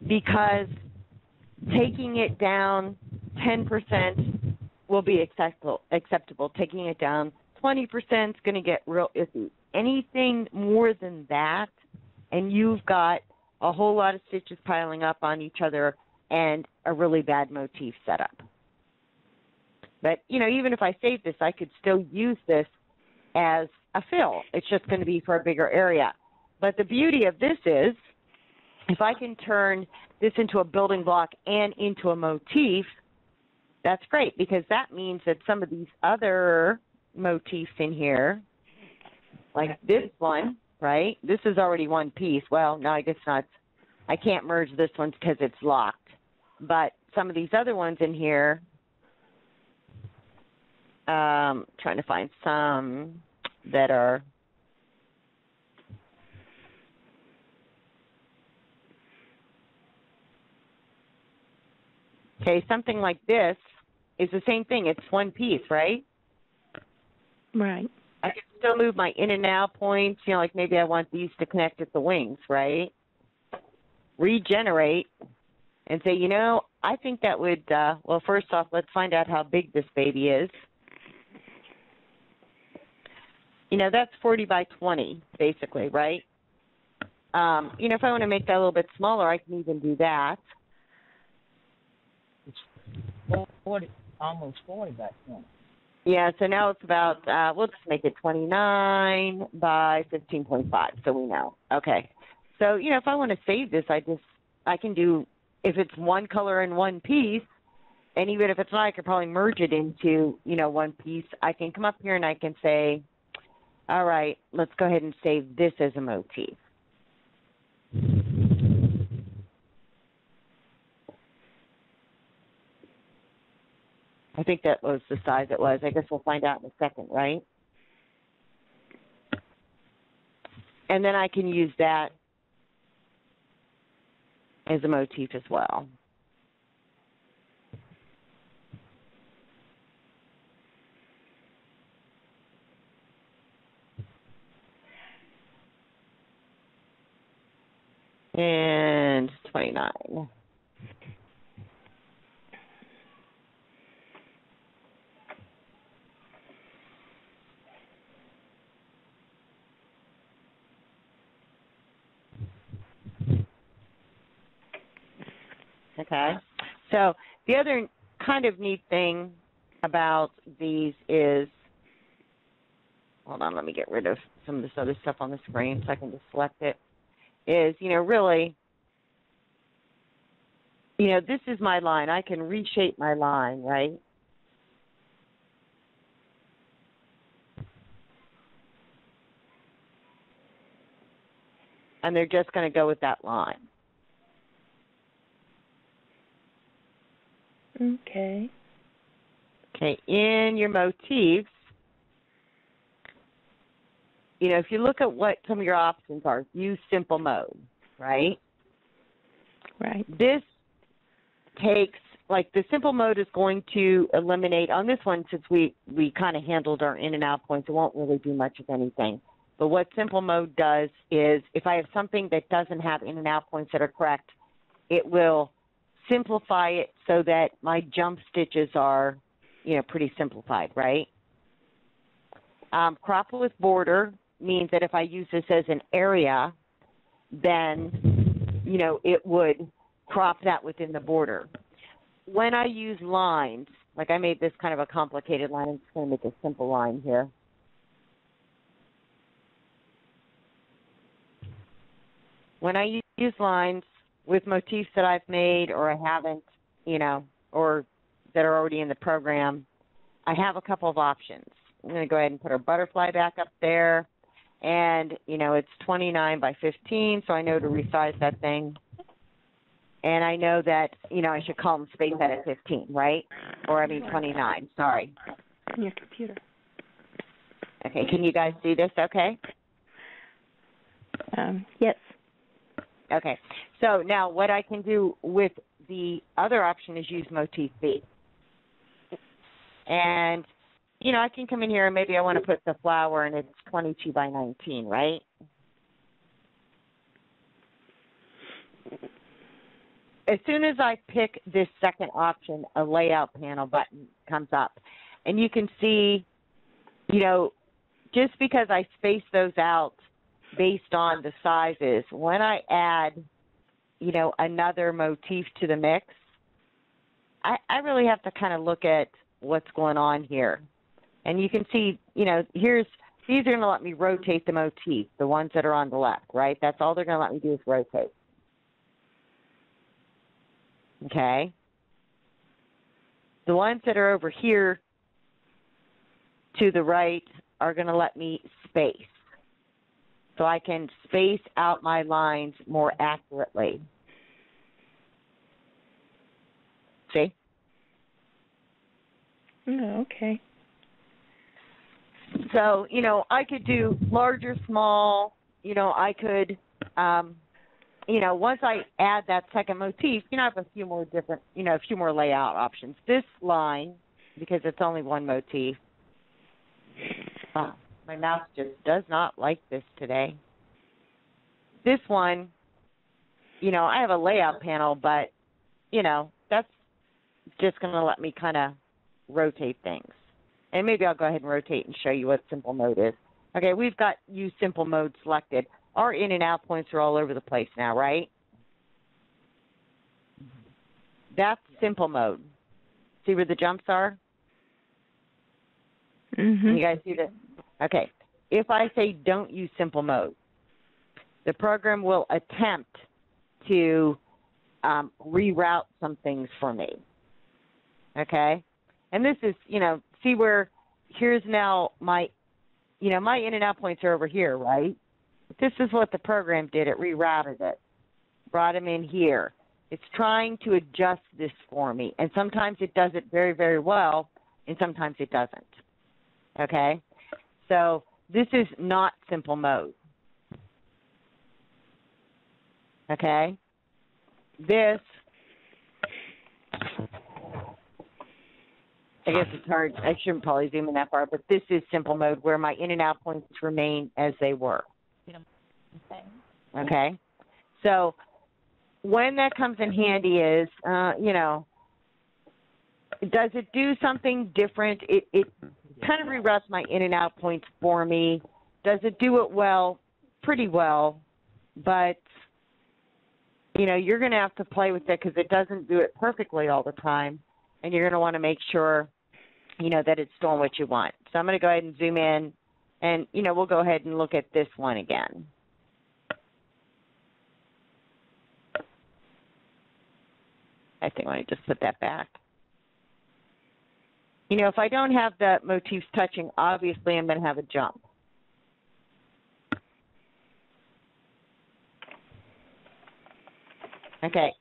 Because taking it down 10% will be acceptable. Taking it down 20% is going to get real iffy. Anything more than that, and you've got a whole lot of stitches piling up on each other and a really bad motif setup. But, you know, even if I save this, I could still use this as a fill. It's just going to be for a bigger area. But the beauty of this is, if I can turn this into a building block and into a motif, that's great, because that means that some of these other motifs in here, like this one, right? This is already one piece. Well, no, I guess not. I can't merge this one because it's locked. But some of these other ones in here, trying to find some that are okay, something like this is the same thing. It's one piece, right? Right. I can still move my in and out points, you know, like maybe I want these to connect at the wings, right? Regenerate and say, you know, I think that would, well, first off, let's find out how big this baby is. You know, that's 40 by 20, basically, right? You know, if I want to make that a little bit smaller, I can even do that. It's 40, almost 40 by 20. Yeah, so now it's about, we'll just make it 29 by 15.5, so we know. Okay. So, you know, if I want to save this, I can do, if it's one color in one piece, and even if it's not, I could probably merge it into, you know, one piece. I can come up here and I can say, All right, let's go ahead and save this as a motif. I think that was the size it was. I guess we'll find out in a second, right? And then I can use that as a motif as well. And 29. Okay. So the other kind of neat thing about these is, hold on, let me get rid of some of this other stuff on the screen so I can just select it, is, really, this is my line. I can reshape my line, right? And they're just going to go with that line. Okay. Okay, in your motifs, if you look at what some of your options are, use simple mode, right? Right. This takes, the simple mode is going to eliminate, on this one, since we kind of handled our in and out points, it won't really do much of anything. But what simple mode does is, if I have something that doesn't have in and out points that are correct, it will simplify it so that my jump stitches are, pretty simplified, right? Crop with border means that if I use this as an area, then, it would crop that within the border. When I use lines, like I made this kind of a complicated line, I'm just going to make a simple line here. When I use lines with motifs that I've made or I haven't, or that are already in the program, I have a couple of options. I'm going to go ahead and put our butterfly back up there. And, it's 29 by 15, so I know to resize that thing. And I know that, I should call them space that at 15, right? Or, 29, sorry. On your computer. Okay, can you guys see this okay? Yes. Okay, so now what I can do with the other option is use motif B. And, I can come in here and maybe I want to put the flower and it's 22 by 19, right? As soon as I pick this second option, a layout panel button comes up. And you can see, just because I space those out based on the sizes, when I add, another motif to the mix, I really have to kind of look at what's going on here. And you can see, these are going to let me rotate the motif, the ones that are on the left, right? That's all they're going to let me do is rotate. Okay? The ones that are over here to the right are going to let me space. So I can space out my lines more accurately. See? Oh, okay. So, I could do large or small. I could, once I add that second motif, I have a few more different, a few more layout options. This line, because it's only one motif, my mouse just does not like this today. This one, I have a layout panel, but, that's just going to let me kind of rotate things. And maybe I'll go ahead and rotate and show you what simple mode is. Okay, we've got use simple mode selected. Our in and out points are all over the place now, right? That's simple mode. See where the jumps are? Mm-hmm. You guys see that? Okay. If I say don't use simple mode, the program will attempt to reroute some things for me. Okay? And this is, see where here's now my you know, my in and out points are over here, right? This is what the program did. It rerouted it, brought them in here. It's trying to adjust this for me, and sometimes it does it very, very well, and sometimes it doesn't, okay? So this is not simple mode, okay? This, I guess it's hard. I shouldn't probably zoom in that far, but this is simple mode where my in and out points remain as they were, okay? So when that comes in handy is, you know, does it do something different? It kind of reroutes my in and out points for me. Does it do it well? Pretty well, but, you know, you're going to have to play with it because it doesn't do it perfectly all the time, and you're going to want to make sure, you know, that it's doing what you want. So I'm going to go ahead and zoom in, and, you know, we'll go ahead and look at this one again. I think I just put that back. You know, if I don't have the motifs touching, obviously I'm going to have a jump. Okay,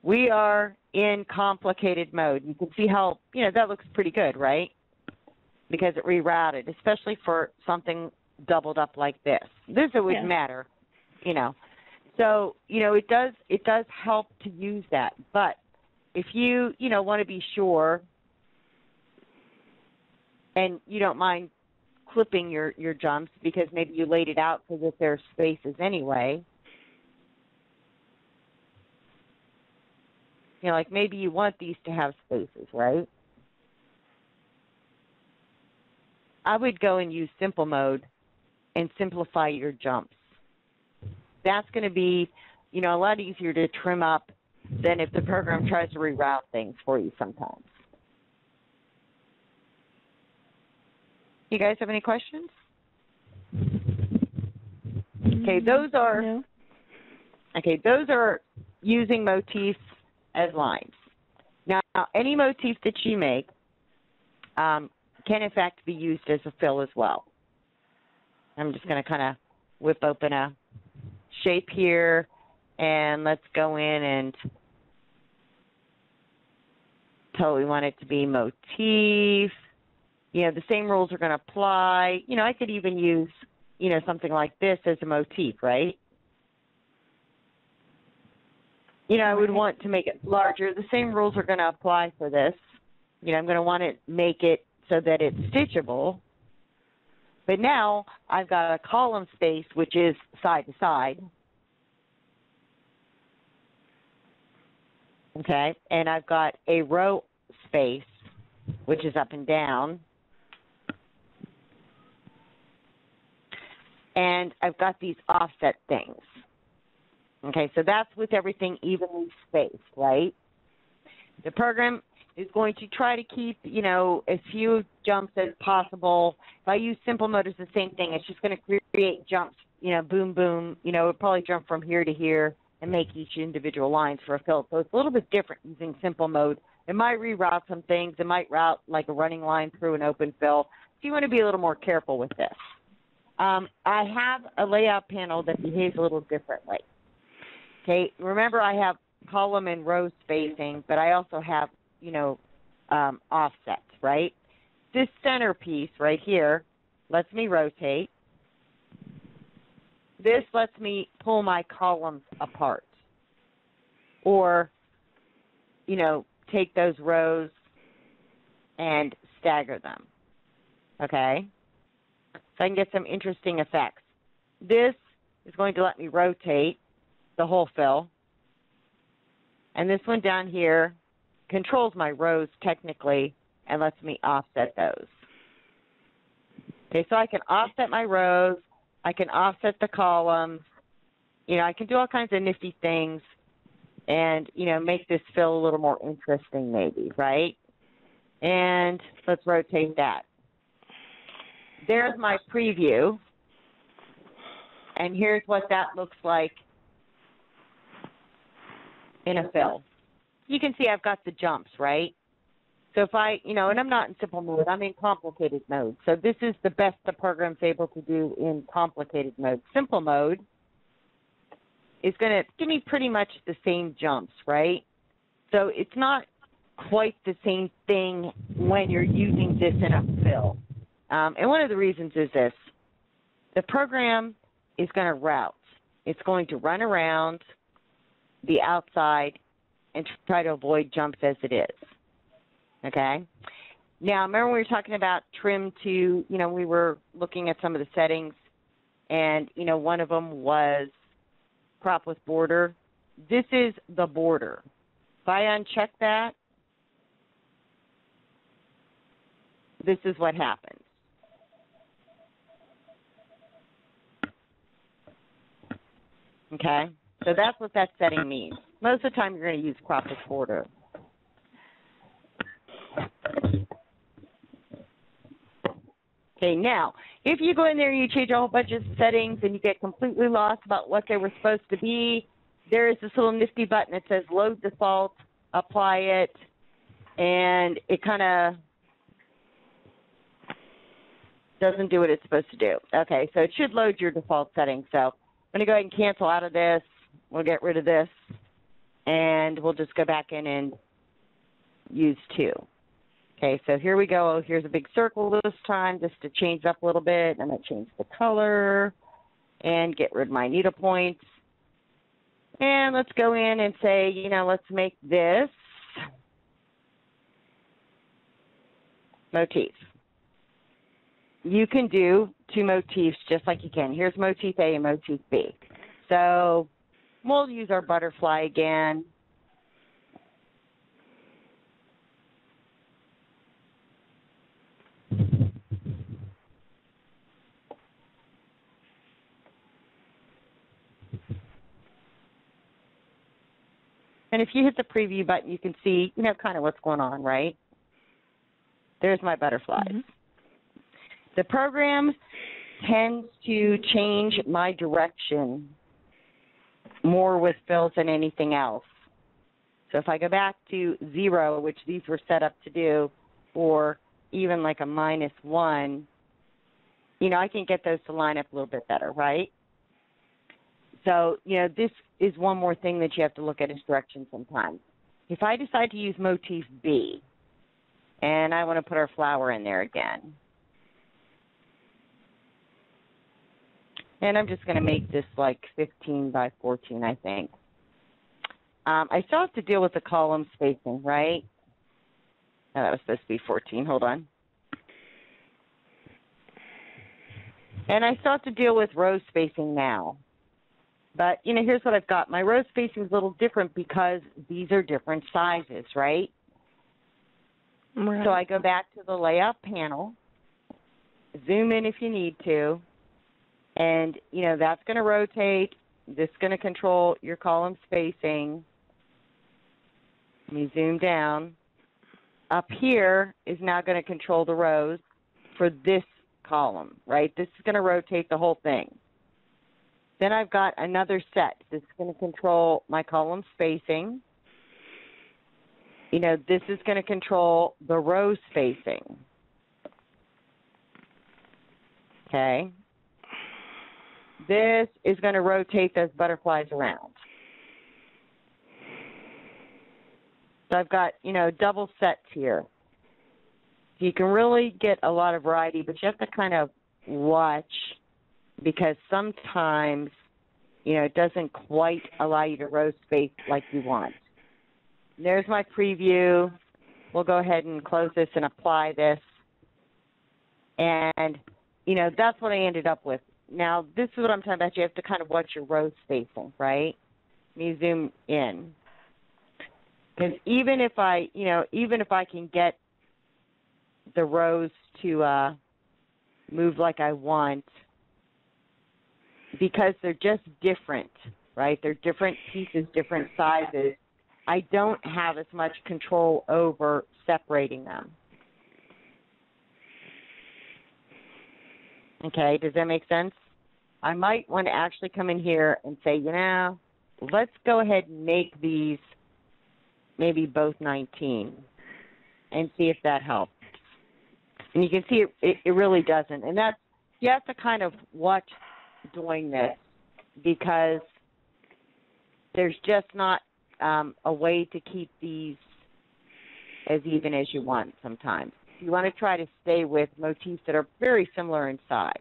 we are in complicated mode. You can see how, you know, that looks pretty good, right? Because it rerouted, especially for something doubled up like this. This, it wouldn't matter, you know. So, you know, it does help to use that. But if you, you know, want to be sure and you don't mind clipping your jumps because maybe you laid it out because if there's spaces anyway, you know, like maybe you want these to have spaces, right? I would go and use simple mode and simplify your jumps. That's going to be, you know, a lot easier to trim up than if the program tries to reroute things for you sometimes. You guys have any questions? Okay, those are those are using motifs as lines. Now, any motif that you make can in fact be used as a fill as well. I'm just going to kind of whip open a shape here, and let's go in and totally want it to be motif. You know, the same rules are going to apply. You know, I could even use, you know, something like this as a motif, right? You know, I would want to make it larger. The same rules are going to apply for this. You know, I'm going to want to make it so that it's stitchable. But now I've got a column space, which is side to side. Okay, and I've got a row space, which is up and down. And I've got these offset things. Okay, so that's with everything evenly spaced, right? The program is going to try to keep, you know, as few jumps as possible. If I use simple mode, it's the same thing. It's just going to create jumps, you know, boom, boom. You know, it would probably jump from here to here and make each individual lines for a fill. So it's a little bit different using simple mode. It might reroute some things. It might route like a running line through an open fill. So you want to be a little more careful with this. I have a layout panel that behaves a little differently. Okay, remember I have column and row spacing, but I also have, you know, offsets, right? This center piece right here lets me rotate. This lets me pull my columns apart or, you know, take those rows and stagger them, okay? So I can get some interesting effects. This is going to let me rotate the whole fill. And this one down here controls my rows technically and lets me offset those. Okay, so I can offset my rows. I can offset the columns. You know, I can do all kinds of nifty things and, you know, make this fill a little more interesting maybe, right? And let's rotate that. There's my preview. And here's what that looks like in a fill. You can see I've got the jumps, right? So if I, and I'm not in simple mode, I'm in complicated mode. So this is the best the program's able to do in complicated mode. Simple mode is going to give me pretty much the same jumps, right? So it's not quite the same thing when you're using this in a fill. And one of the reasons is this. The program is going to route. It's going to run around the outside and try to avoid jumps as it is. Okay? Now, remember we were talking about trim to, we were looking at some of the settings, and, one of them was crop with border. This is the border. If I uncheck that, this is what happens. Okay? So that's what that setting means. Most of the time you're going to use crop with border. Okay, now, if you go in there and you change a whole bunch of settings and you get completely lost about what they were supposed to be, there is this little nifty button that says load default, apply it, and it kind of doesn't do what it's supposed to do. Okay, so it should load your default settings. So I'm going to go ahead and cancel out of this. We'll get rid of this, and we'll just go back in and use 2. Okay, so here we go. Here's a big circle this time just to change up a little bit. I'm going to change the color and get rid of my needle points. And let's go in and say, let's make this motif. You can do 2 motifs just like you can. Here's motif A and motif B. So we'll use our butterfly again. And if you hit the preview button, you can see, kind of what's going on, right? There's my butterflies. Mm-hmm. The program tends to change my direction more with fills than anything else. So if I go back to 0, which these were set up to do, or even like a -1, I can get those to line up a little bit better, right? So, this is one more thing that you have to look at as direction sometimes. If I decide to use motif B, and I want to put our flower in there again, and I'm just going to make this like 15 by 14, I think. I still have to deal with the column spacing, right? Oh, that was supposed to be 14. Hold on. And I still have to deal with row spacing now. But, here's what I've got. My row spacing is a little different because these are different sizes, right? Right. So I go back to the layout panel, zoom in if you need to, and, that's going to rotate. This is going to control your column spacing. Let me zoom down. Up here is now going to control the rows for this column, right? This is going to rotate the whole thing. Then I've got another set. This is going to control my column spacing. This is going to control the row spacing. Okay. This is going to rotate those butterflies around. So I've got, double sets here. You can really get a lot of variety, but you have to kind of watch, because sometimes, it doesn't quite allow you to row space like you want. There's my preview. We'll go ahead and close this and apply this. And, that's what I ended up with. Now, this is what I'm talking about. You have to kind of watch your row spacing, right? Let me zoom in. Because even if I can get the rows to move like I want, because they're just different, right? They're different pieces, different sizes. I don't have as much control over separating them. Okay, does that make sense? I might want to actually come in here and say, let's go ahead and make these maybe both 19. and see if that helps. And you can see it really doesn't. And that's, you have to kind of watch doing this because there's just not a way to keep these as even as you want sometimes. You want to try to stay with motifs that are very similar in size.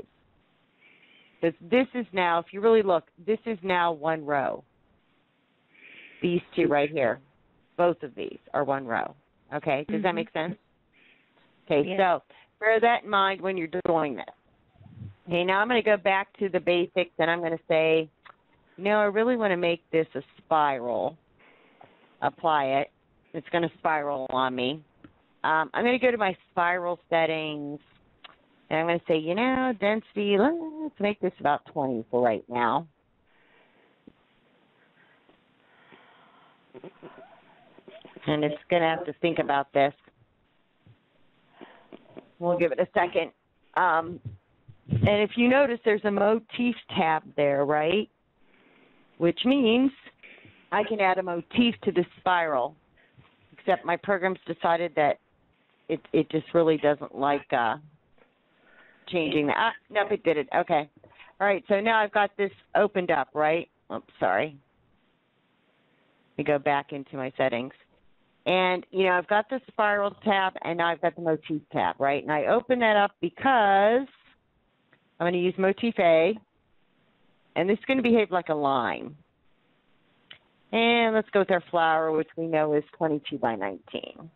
Because this is now, if you really look, this is now one row. These two right here, both of these are one row. Okay, does that make sense? Okay, so bear that in mind when you're doing this. Okay, now I'm going to go back to the basics, and I'm going to say, you know, I really want to make this a spiral. Apply it. It's going to spiral on me. I'm going to go to my spiral settings, and I'm going to say, you know, density, let's make this about 20 for right now. And it's going to have to think about this. We'll give it a second. And if you notice, there's a motif tab there, right? Which means I can add a motif to the spiral, except my program's decided that it just really doesn't like changing that. Nope, it did it. Okay. All right, so now I've got this opened up, right? Oops, sorry. Let me go back into my settings. And, you know, I've got the spiral tab, and now I've got the motif tab, right? And I open that up because I'm going to use motif A, and this is going to behave like a line. And let's go with our flower, which we know is 22 by 19.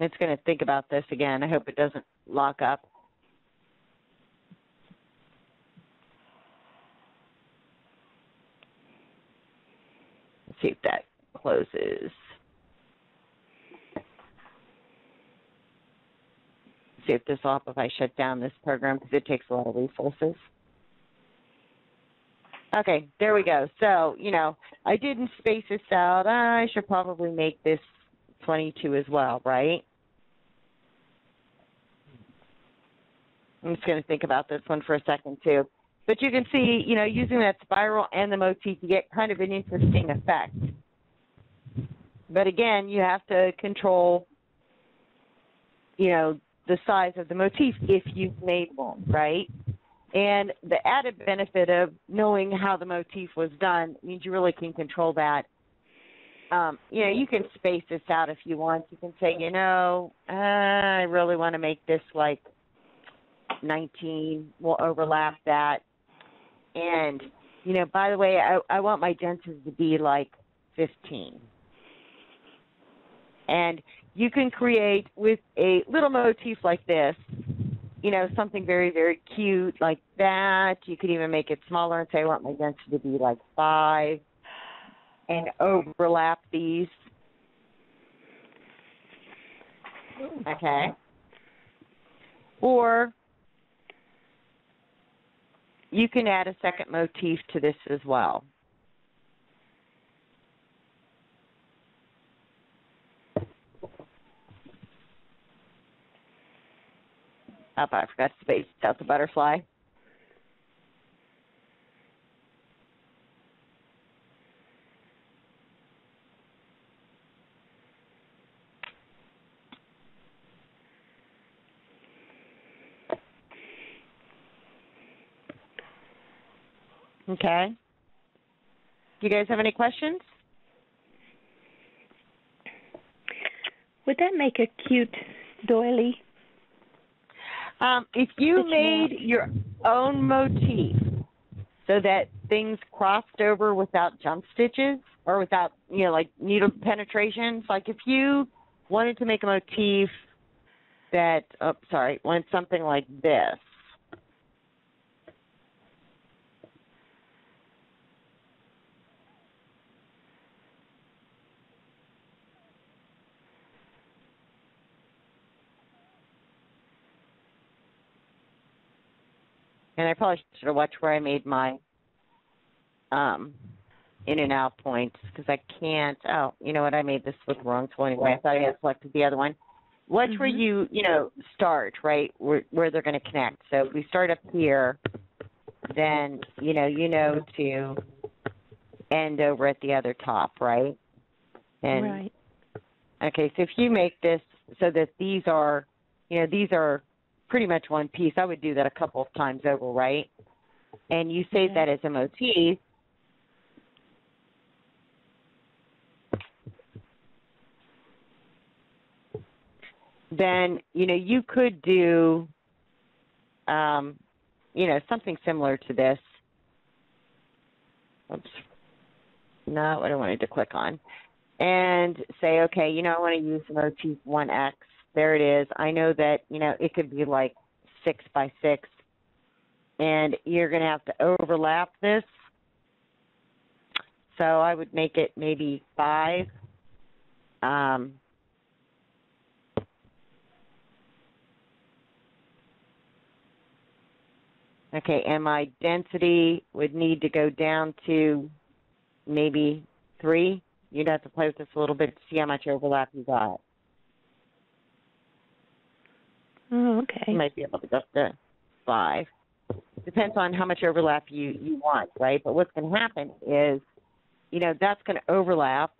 It's going to think about this again. I hope it doesn't lock up. Let's see if that closes. See if this will help if I shut down this program because it takes a lot of resources. Okay, there we go. So, you know, I didn't space this out. I should probably make this 22 as well, right? I'm just going to think about this one for a second, too. But you can see, you know, using that spiral and the motif, you get kind of an interesting effect. But again, you have to control, you know, the size of the motif if you've made one, right? And the added benefit of knowing how the motif was done means you really can control that. You know, you can space this out if you want. You can say, you know, I really want to make this like 19. We'll overlap that. And, you know, by the way, I want my density to be like 15. And you can create with a little motif like this, you know, something very, very cute like that. You could even make it smaller and say, I want my density to be like 5 and overlap these. Okay. Or you can add a second motif to this as well. Oh, I forgot to space out the butterfly. Okay. Do you guys have any questions? Would that make a cute doily? If you made your own motif so that things crossed over without jump stitches or without, you know, like needle penetrations, like if you wanted to make a motif that, wanted something like this, and I probably should have watched where I made my in and out points because I can't. Oh, you know what? I made this look wrong. So anyway, I thought I had selected the other one. Watch where you know, start, right, where they're going to connect. So if we start up here, then, you know to end over at the other top, right? And, right. okay, so if you make this so that these are, these are pretty much one piece, I would do that a couple of times over, right? And you save that as a motif. Then, you could do, something similar to this. Oops. No, what I wanted to click on. And say, okay, I want to use motif 1X. There it is. I know that, it could be like 6 by 6. And you're going to have to overlap this. So I would make it maybe 5. Okay, and my density would need to go down to maybe 3. You'd have to play with this a little bit to see how much overlap you got. Oh, okay. You might be able to go up to 5. Depends on how much overlap you want, right? But what's going to happen is, that's going to overlap.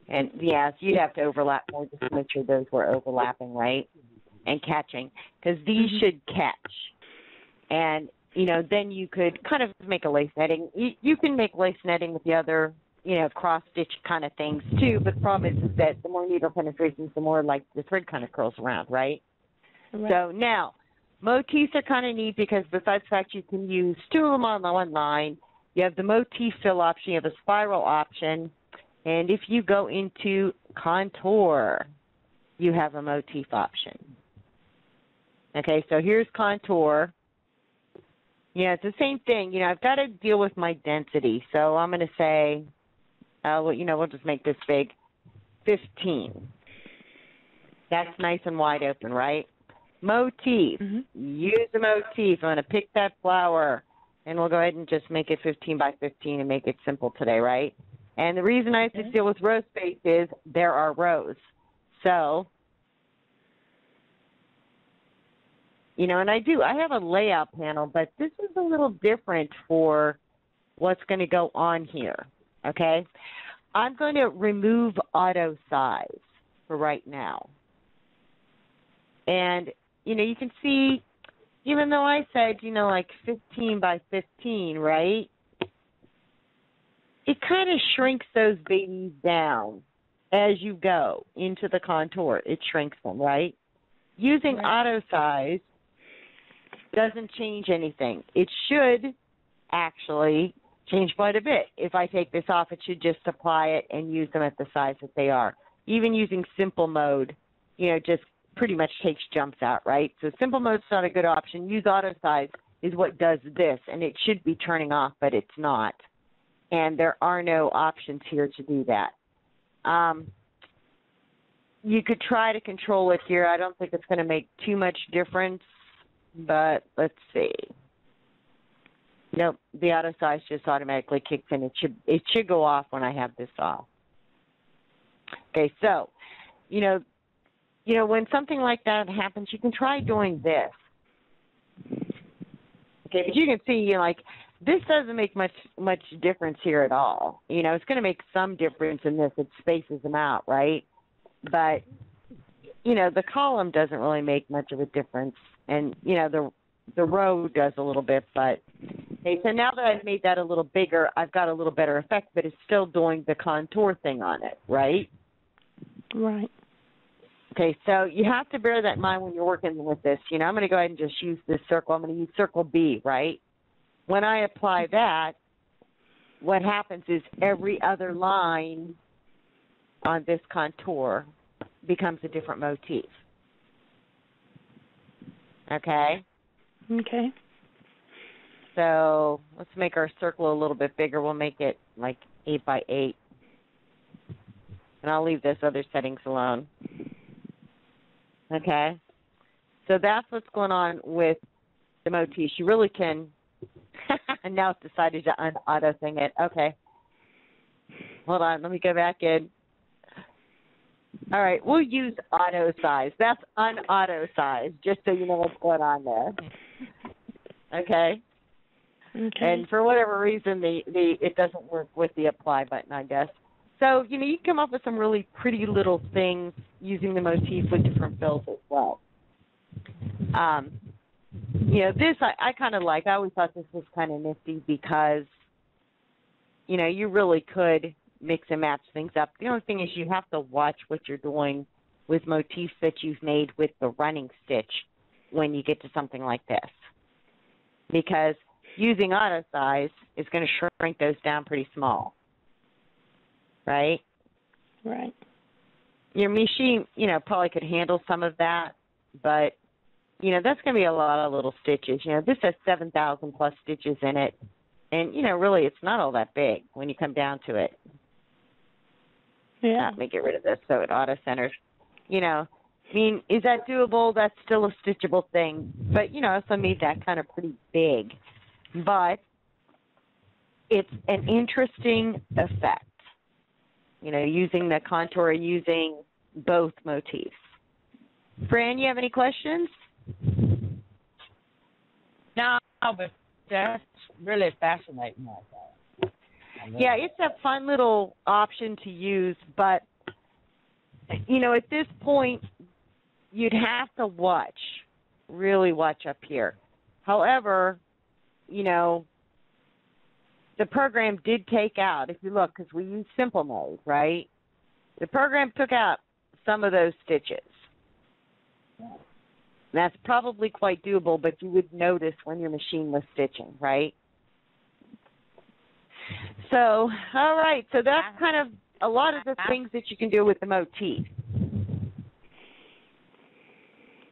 And, yes, you'd have to overlap more just to make sure those were overlapping, right, and catching, because these should catch. And, then you could kind of make a lace netting. You can make lace netting with the other, cross-stitch kind of things, too, but the problem is that the more needle penetrations, the more, like, the thread kind of curls around, right? So now, motifs are kind of neat because besides the fact you can use 2 of them on the one line, you have the motif fill option, you have a spiral option, and if you go into contour, you have a motif option. Okay, so here's contour. Yeah, it's the same thing. I've got to deal with my density. So I'm going to say, we'll just make this big, 15. That's nice and wide open, right? Motif. Use the motif. I'm going to pick that flower, and we'll go ahead and just make it 15 by 15 and make it simple today, right? And the reason I have to deal with row space is there are rows. So, and I have a layout panel, but this is a little different for what's going to go on here, okay? I'm going to remove auto size for right now. And, you can see, even though I said, like 15 by 15, right? It kind of shrinks those babies down as you go into the contour. It shrinks them, right? Using auto size doesn't change anything. It should actually change quite a bit. If I take this off, it should just apply it and use them at the size that they are. Even using simple mode, just pretty much takes jumps out, right? So simple mode's not a good option. Use auto size is what does this, and it should be turning off, but it's not. And there are no options here to do that. You could try to control it here. I don't think it's going to make too much difference, but let's see. Nope, the auto size just automatically kicks in. It should go off when I have this off. Okay, so, when something like that happens, you can try doing this. Okay, but you can see, this doesn't make much difference here at all. It's going to make some difference in this. It spaces them out, right? But, the column doesn't really make much of a difference. And, the row does a little bit. But, okay, so now that I've made that a little bigger, I've got a little better effect, but it's still doing the contour thing on it, right? Right. Okay, so you have to bear that in mind when you're working with this. I'm going to go ahead and just use this circle. I'm going to use circle B, right? When I apply that, what happens is every other line on this contour becomes a different motif. Okay? Okay. So let's make our circle a little bit bigger. We'll make it like 8 by 8. And I'll leave those other settings alone. Okay? So that's what's going on with the motifs. You really can... And now it's decided to un-auto thing it. Okay. Hold on. Let me go back in. All right. We'll use auto size. That's un-auto size, just so you know what's going on there. Okay. Okay. And for whatever reason, it doesn't work with the apply button, I guess. So, you can come up with some really pretty little things using the motif with different fills as well. This I kind of like. I always thought this was kind of nifty because, you really could mix and match things up. The only thing is you have to watch what you're doing with motifs that you've made with the running stitch when you get to something like this. Because using auto size is going to shrink those down pretty small. Right? Right. Your machine, probably could handle some of that, but, that's going to be a lot of little stitches. This has 7,000 plus stitches in it, and, really it's not all that big when you come down to it. Yeah. Let me get rid of this so it auto-centers. Is that doable? That's still a stitchable thing, but, I also made that kind of pretty big. But it's an interesting effect, using the contour, using both motifs. Fran, you have any questions? No, but that's really fascinating. Yeah, it's a fun little option to use, but, at this point, you'd have to really watch up here. However, the program did take out, if you look, because we use simple mode, right? The program took out some of those stitches. That's probably quite doable, but you would notice when your machine was stitching, right? So, all right, so that's kind of a lot of the things that you can do with the motif.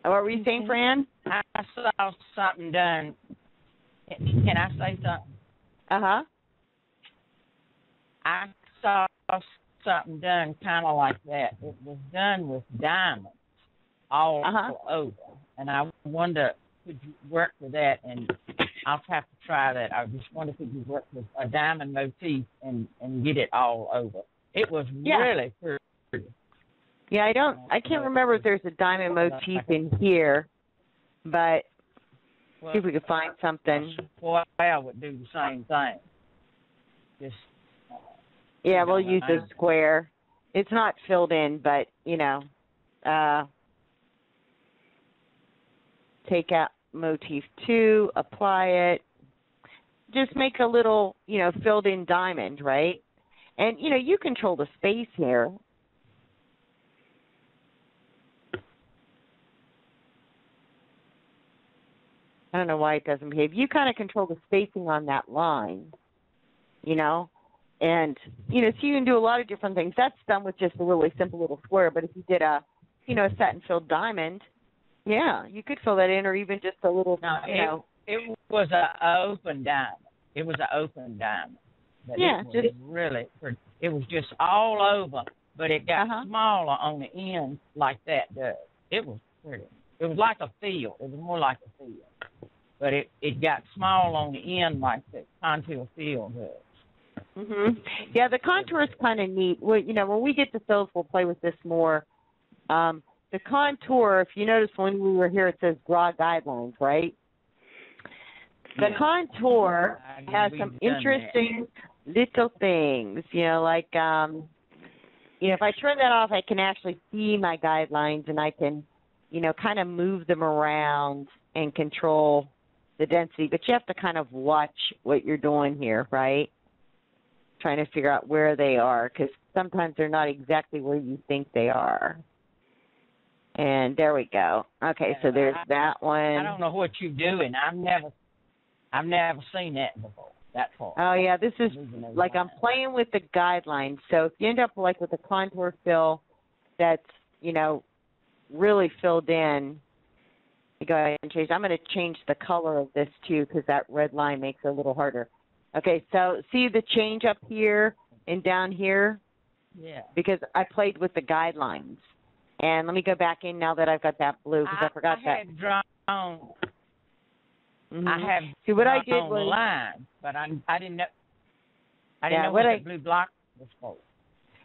What were you saying, Fran? I saw something done. Can I say something? Uh-huh. I saw something done kind of like that. It was done with diamonds all over. And I wonder, could you work with that? And I'll have to try that. I just wonder if you could work with a diamond motif and get it all over. It was really pretty. Yeah, I can't remember if there's a diamond motif in here, but see if we could find something. Well, I would do the same thing. Just we'll use a square. It's not filled in, but take out motif 2, apply it. Just make a little, filled in diamond, right? And you control the space here. I don't know why it doesn't behave. You kind of control the spacing on that line, and, so you can do a lot of different things. That's done with just a really simple little square, but if you did a, a satin-filled diamond, you could fill that in, or even just a little, It was an open diamond. It was an open diamond. But it was just all over, but it got smaller on the end like that does. It was pretty. It was like a field. It was more like a field. But it got small on the end like the contour field does. Yeah, the contour is kind of neat. When we get to fills, we'll play with this more. The contour, if you notice when we were here, it says draw guidelines, right? The contour has some interesting little things, like, if I turn that off, I can actually see my guidelines, and I can, kind of move them around and control the density. But you have to kind of watch what you're doing here, right? Trying to figure out where they are, because sometimes they're not exactly where you think they are. And there we go. Okay, so there's that one. I don't know what you're doing. I've never seen that before. That far. Oh yeah, this is like I'm playing with the guidelines. So if you end up like with a contour fill that's really filled in, you go ahead and change. I'm going to change the color of this too because that red line makes it a little harder. Okay, so see the change up here and down here? Yeah. Because I played with the guidelines. And let me go back in now that I've got that blue because I forgot that. I had drawn. I have see what I did was was line, but I didn't know. I didn't know what the blue block was for.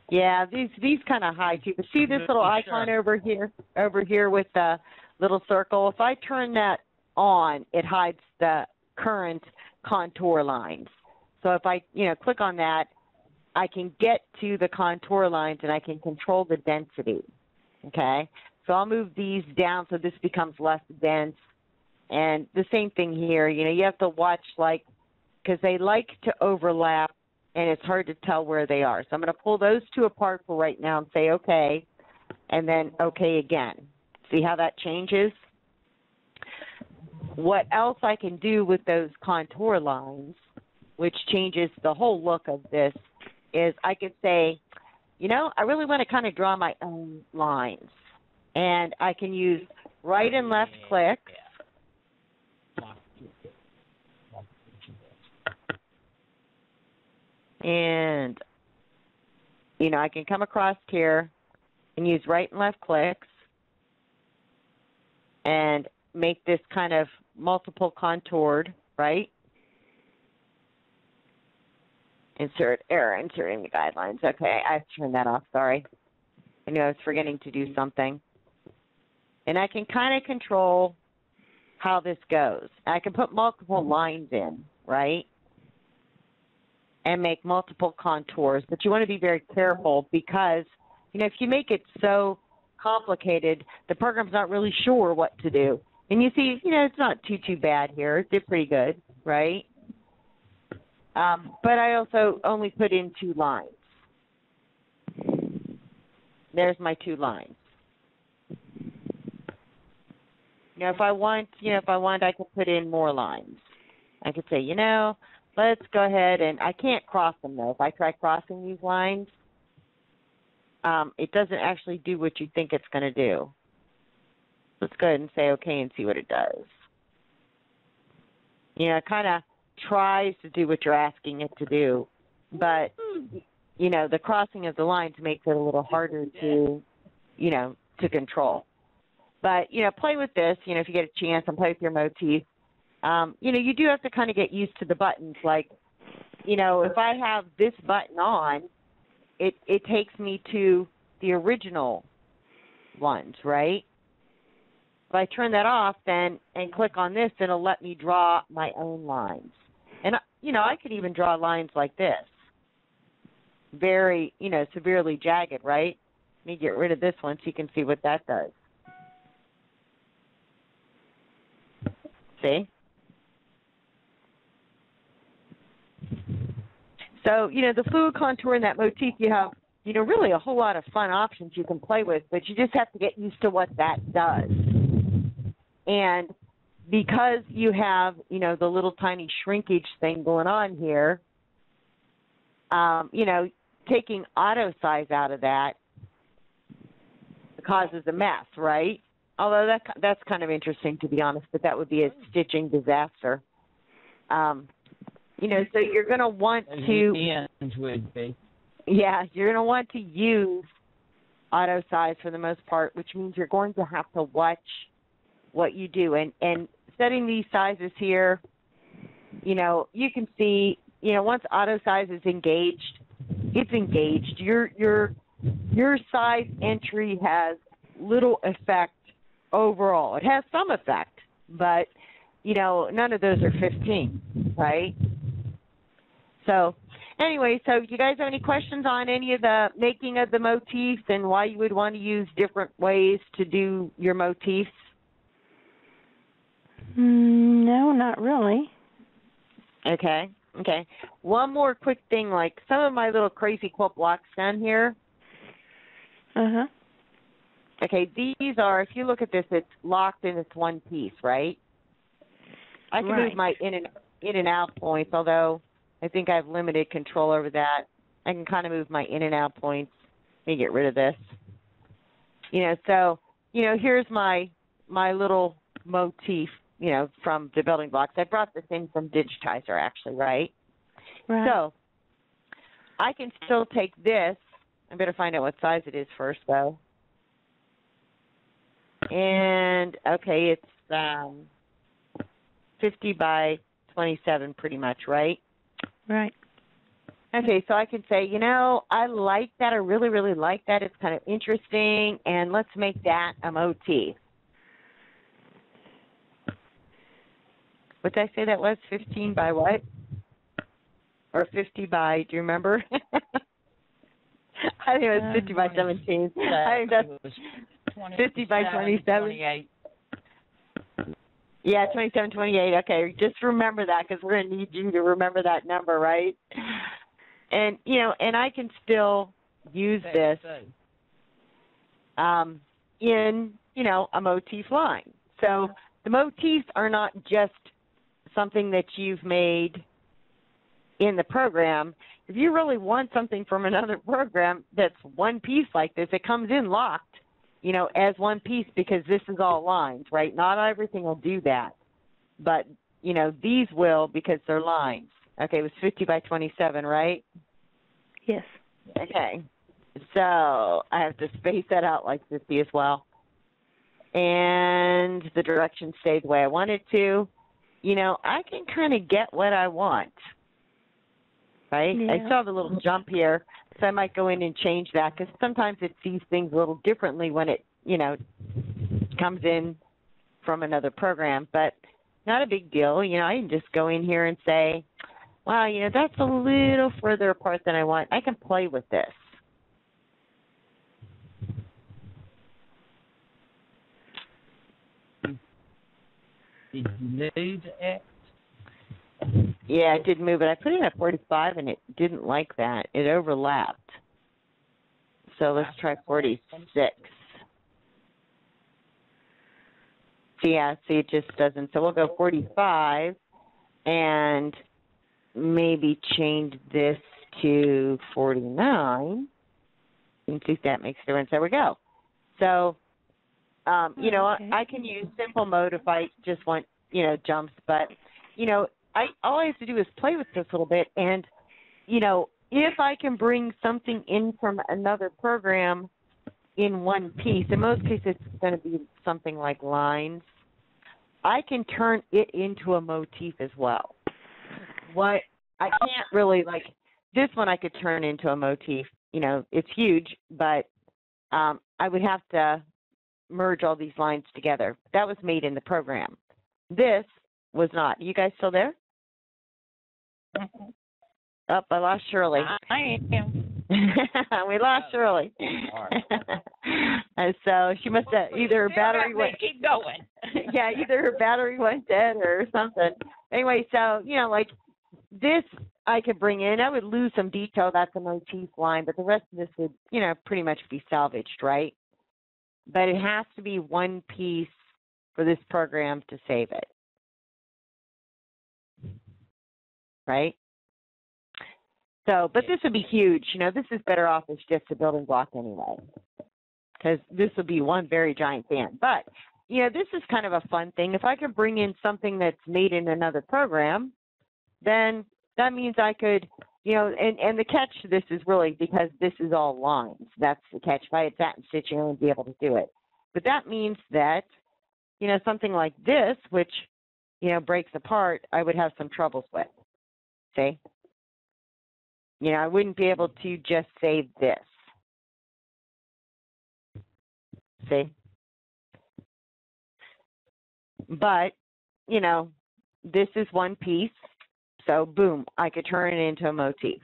Yeah, these kind of hide too. But see this little icon over here with the little circle. If I turn that on, it hides the current contour lines. So if I, click on that, I can get to the contour lines and I can control the density, okay? So I'll move these down so this becomes less dense. And the same thing here, you have to watch, because they like to overlap and it's hard to tell where they are. So I'm going to pull those two apart for right now and say okay, and then okay again. See how that changes? What else I can do with those contour lines, which changes the whole look of this, is I could say, I really want to kind of draw my own lines. And I can use right and left clicks. And, I can come across here and use right and left clicks and make this kind of multiple contoured, right? Insert error, inserting the guidelines. Okay, I've turned that off, sorry. I knew I was forgetting to do something. And I can kind of control how this goes. I can put multiple lines in, right? And make multiple contours. But you want to be very careful because, if you make it so complicated, the program's not really sure what to do. And you see, it's not too bad here. It did pretty good, right? But I also only put in 2 lines. There's my 2 lines. If I want, I could put in more lines. I could say, let's go ahead and I can't cross them though. If I try crossing these lines, it doesn't actually do what you think it's going to do. Let's go ahead and say okay and see what it does. It kind of tries to do what you're asking it to do, but the crossing of the lines makes it a little harder to to control. But play with this, if you get a chance, and play with your motif. You do have to kind of get used to the buttons. Like, if I have this button on, it takes me to the original ones, right? If I turn that off then and click on this, it'll let me draw my own lines. And, I could even draw lines like this. Very, severely jagged, right? Let me get rid of this one so you can see what that does. See? So, the fluid contour in that motif, you have, really a whole lot of fun options you can play with, but you just have to get used to what that does. And because you have, the little tiny shrinkage thing going on here, taking auto size out of that causes a mess, right? Although that's kind of interesting, to be honest, but that would be a stitching disaster. So you're going to want to... The ends would be. Yeah, you're going to want to use auto size for the most part, which means you're going to have to watch what you do. And setting these sizes here, you can see, once auto size is engaged, it's engaged. Your size entry has little effect overall. It has some effect, but, none of those are 15, right? So anyway, so you guys have any questions on any of the making of the motifs and why you would want to use different ways to do your motifs? No, not really. Okay. One more quick thing, like some of my little crazy quilt blocks down here. Uh-huh. Okay, these are, if you look at this, it's locked in this one piece, right? I can move my in and out points, although I think I have limited control over that. I can kind of move my in and out points. Let me get rid of this. So, here's my little motif, from the building blocks. I brought this in from Digitizer, actually, right? Right. So, I can still take this. I better find out what size it is first, though. And, okay, it's 50 by 27 pretty much, right? Right. Okay, so I can say, I like that. I really, really like that. It's kind of interesting, and let's make that a motif. what did I say that was? 15 by what? Or 50 by, do you remember? I think it was 50 by 17. I think that's 50 by 27. 28. Yeah, 27, 28. Okay, just remember that because we're going to need you to remember that number, right? And, and I can still use this in, a motif line. So the motifs are not just something that you've made in the program. If you really want something from another program that's one piece like this, it comes in locked, as one piece because this is all lines, right? Not everything will do that. But, these will because they're lines. Okay, it was 50 by 27, right? Yes. Okay. So I have to space that out like 50 as well. And the directions stay the way I want it to. I can kind of get what I want. Right? Yeah. I saw the little jump here, so I might go in and change that because sometimes it sees things a little differently when it, comes in from another program. But not a big deal. I can just go in here and say, wow, that's a little further apart than I want. I can play with this. Did you lose it? Yeah, it did move it. I put it at 45, and it didn't like that. It overlapped. So let's try 46. See, it just doesn't. So we'll go 45 and maybe change this to 49 and see if that makes a difference. There we go. So, okay. I can use simple mode if I just want, jumps, but, all I have to do is play with this a little bit, and, if I can bring something in from another program in one piece, in most cases it's going to be something like lines, I can turn it into a motif as well. What I can't really, this one I could turn into a motif. It's huge, but I would have to merge all these lines together. That was made in the program. This was not. You guys still there? Oh, I lost Shirley. I am. We lost Shirley. And so she must have either her battery went. Keep going. Yeah, either her battery went dead or something. Anyway, so this I could bring in. I would lose some detail. That's a motif line, but the rest of this would pretty much be salvaged, right? But it has to be one piece for this program to save it. Right? So, but this would be huge. This is better off as just a building block anyway, because this would be one very giant fan. But, this is kind of a fun thing. If I could bring in something that's made in another program, then that means I could, and the catch to this is really because this is all lines. That's the catch. If I had satin stitching, I would be able to do it. But that means that, something like this, which, breaks apart, I would have some troubles with. See? I wouldn't be able to just save this. See? But, this is one piece. So, boom, I could turn it into a motif.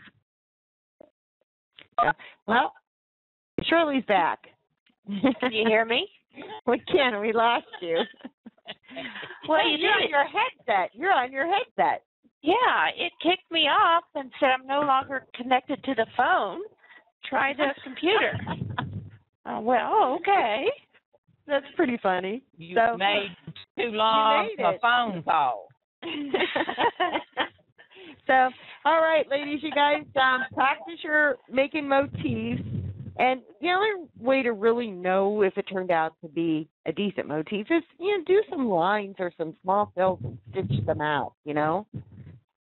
Well, Shirley's back. Can you hear me? We can. We lost you. Well, you're on your headset. You're on your headset. Yeah, it kicked me off and said I'm no longer connected to the phone. Try the computer. Okay. That's pretty funny. You made too long a phone call. So, all right, ladies, you guys, practice your making motifs. And the only way to really know if it turned out to be a decent motif is, do some lines or some small fills and stitch them out,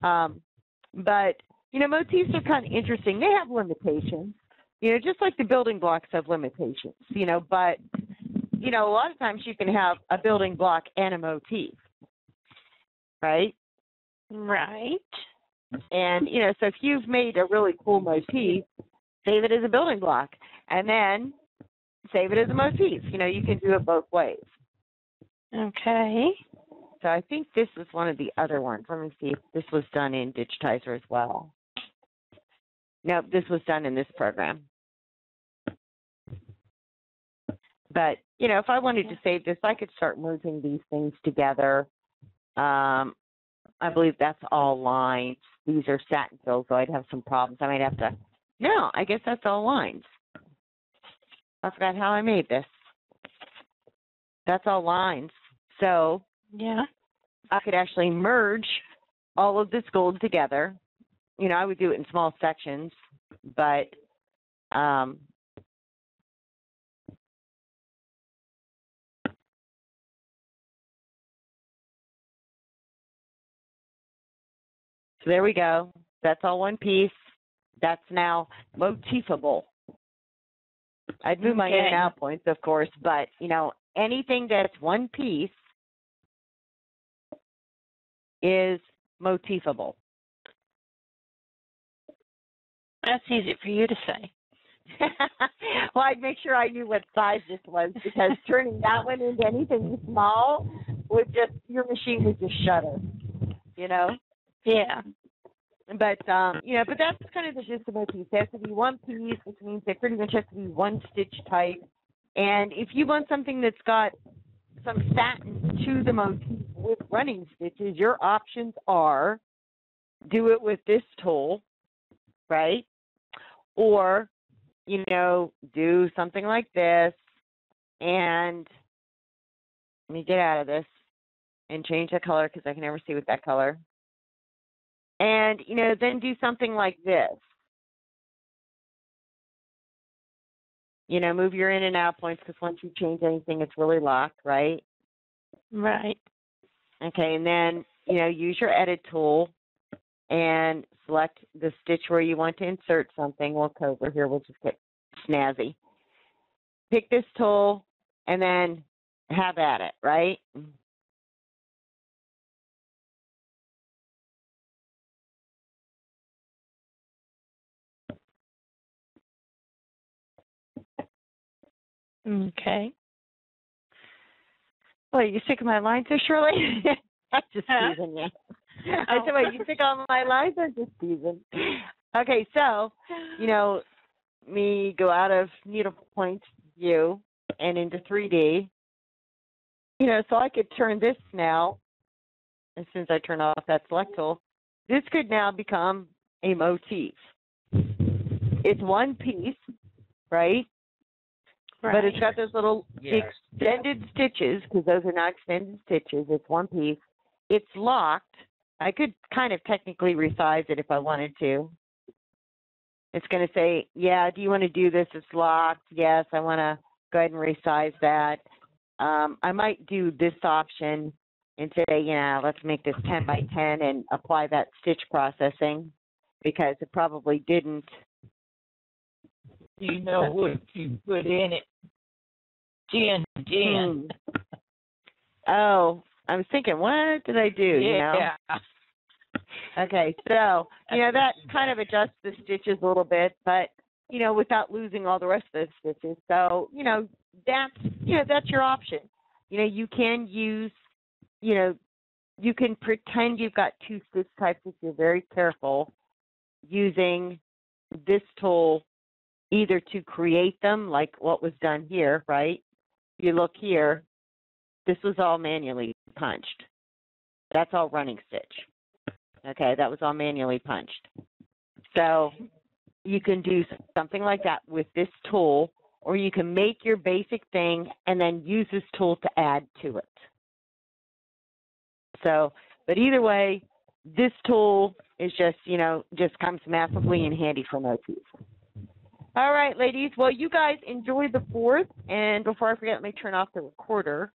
But, motifs are kind of interesting. They have limitations, just like the building blocks have limitations, but, a lot of times you can have a building block and a motif, right? Right. And, so if you've made a really cool motif, save it as a building block, and then save it as a motif. You can do it both ways. Okay. So I think this was one of the other ones. Let me see if this was done in Digitizer as well. Nope, this was done in this program. But, you know, if I wanted to save this, I could start merging these things together. I believe that's all lines. These are satin fills, so I'd have some problems. I might have to, no, I guess that's all lines. I forgot how I made this. That's all lines. So yeah, I could actually merge all of this gold together. You know, I would do it in small sections, but so there we go. That's all one piece. That's now motifable. I'd move my in and out points, of course, but, you know, anything that's one piece is motifable. That's easy for you to say. Well, I'd make sure I knew what size this was, because turning that one into anything small would just, your machine would just shudder, you know? Yeah. But, you know, but that's kind of the gist of motifs. It has to be one piece, which means they pretty much have to be one stitch type. And if you want something that's got some satin to the motif with running stitches, your options are do it with this tool, right? Or, you know, do something like this, and let me get out of this and change the color because I can never see with that color. And, you know, then do something like this. You know, move your in and out points, because once you change anything, it's really locked, right? Right. Okay, and then, you know, use your edit tool and select the stitch where you want to insert something. We'll go over here. We'll just get snazzy. Pick this tool and then have at it, right? Okay. Well, you sick of my lines there, Shirley? I'm just teasing you. I said, wait, you sick of my lines? I'm just teasing. Okay, so, you know, me go out of needlepoint view and into 3D. You know, so I could turn this now, as soon as I turn off that select tool, this could now become a motif. It's one piece, right? But it's got those little extended stitches, because those are not extended stitches. It's one piece. It's locked. I could kind of technically resize it if I wanted to. It's going to say, yeah, do you want to do this? It's locked. Yes, I want to go ahead and resize that. I might do this option and say, yeah, let's make this 10 by 10 and apply that stitch processing, because it probably didn't. You know what you put in it? 10. Oh, I was thinking, what did I do? Yeah. You know? Okay, so, you know, that kind of adjusts the stitches a little bit, but, you know, without losing all the rest of the stitches. So, you know, that's your option. You know, you can use, you know, you can pretend you've got two stitch types if you're very careful, using this tool either to create them, like what was done here, right? You look here, this was all manually punched. That's all running stitch. Okay, that was all manually punched. So you can do something like that with this tool, or you can make your basic thing and then use this tool to add to it. So, but either way, this tool is just, you know, just comes massively in handy for motifs. All right, ladies. Well, you guys enjoy the 4th. And before I forget, let me turn off the recorder.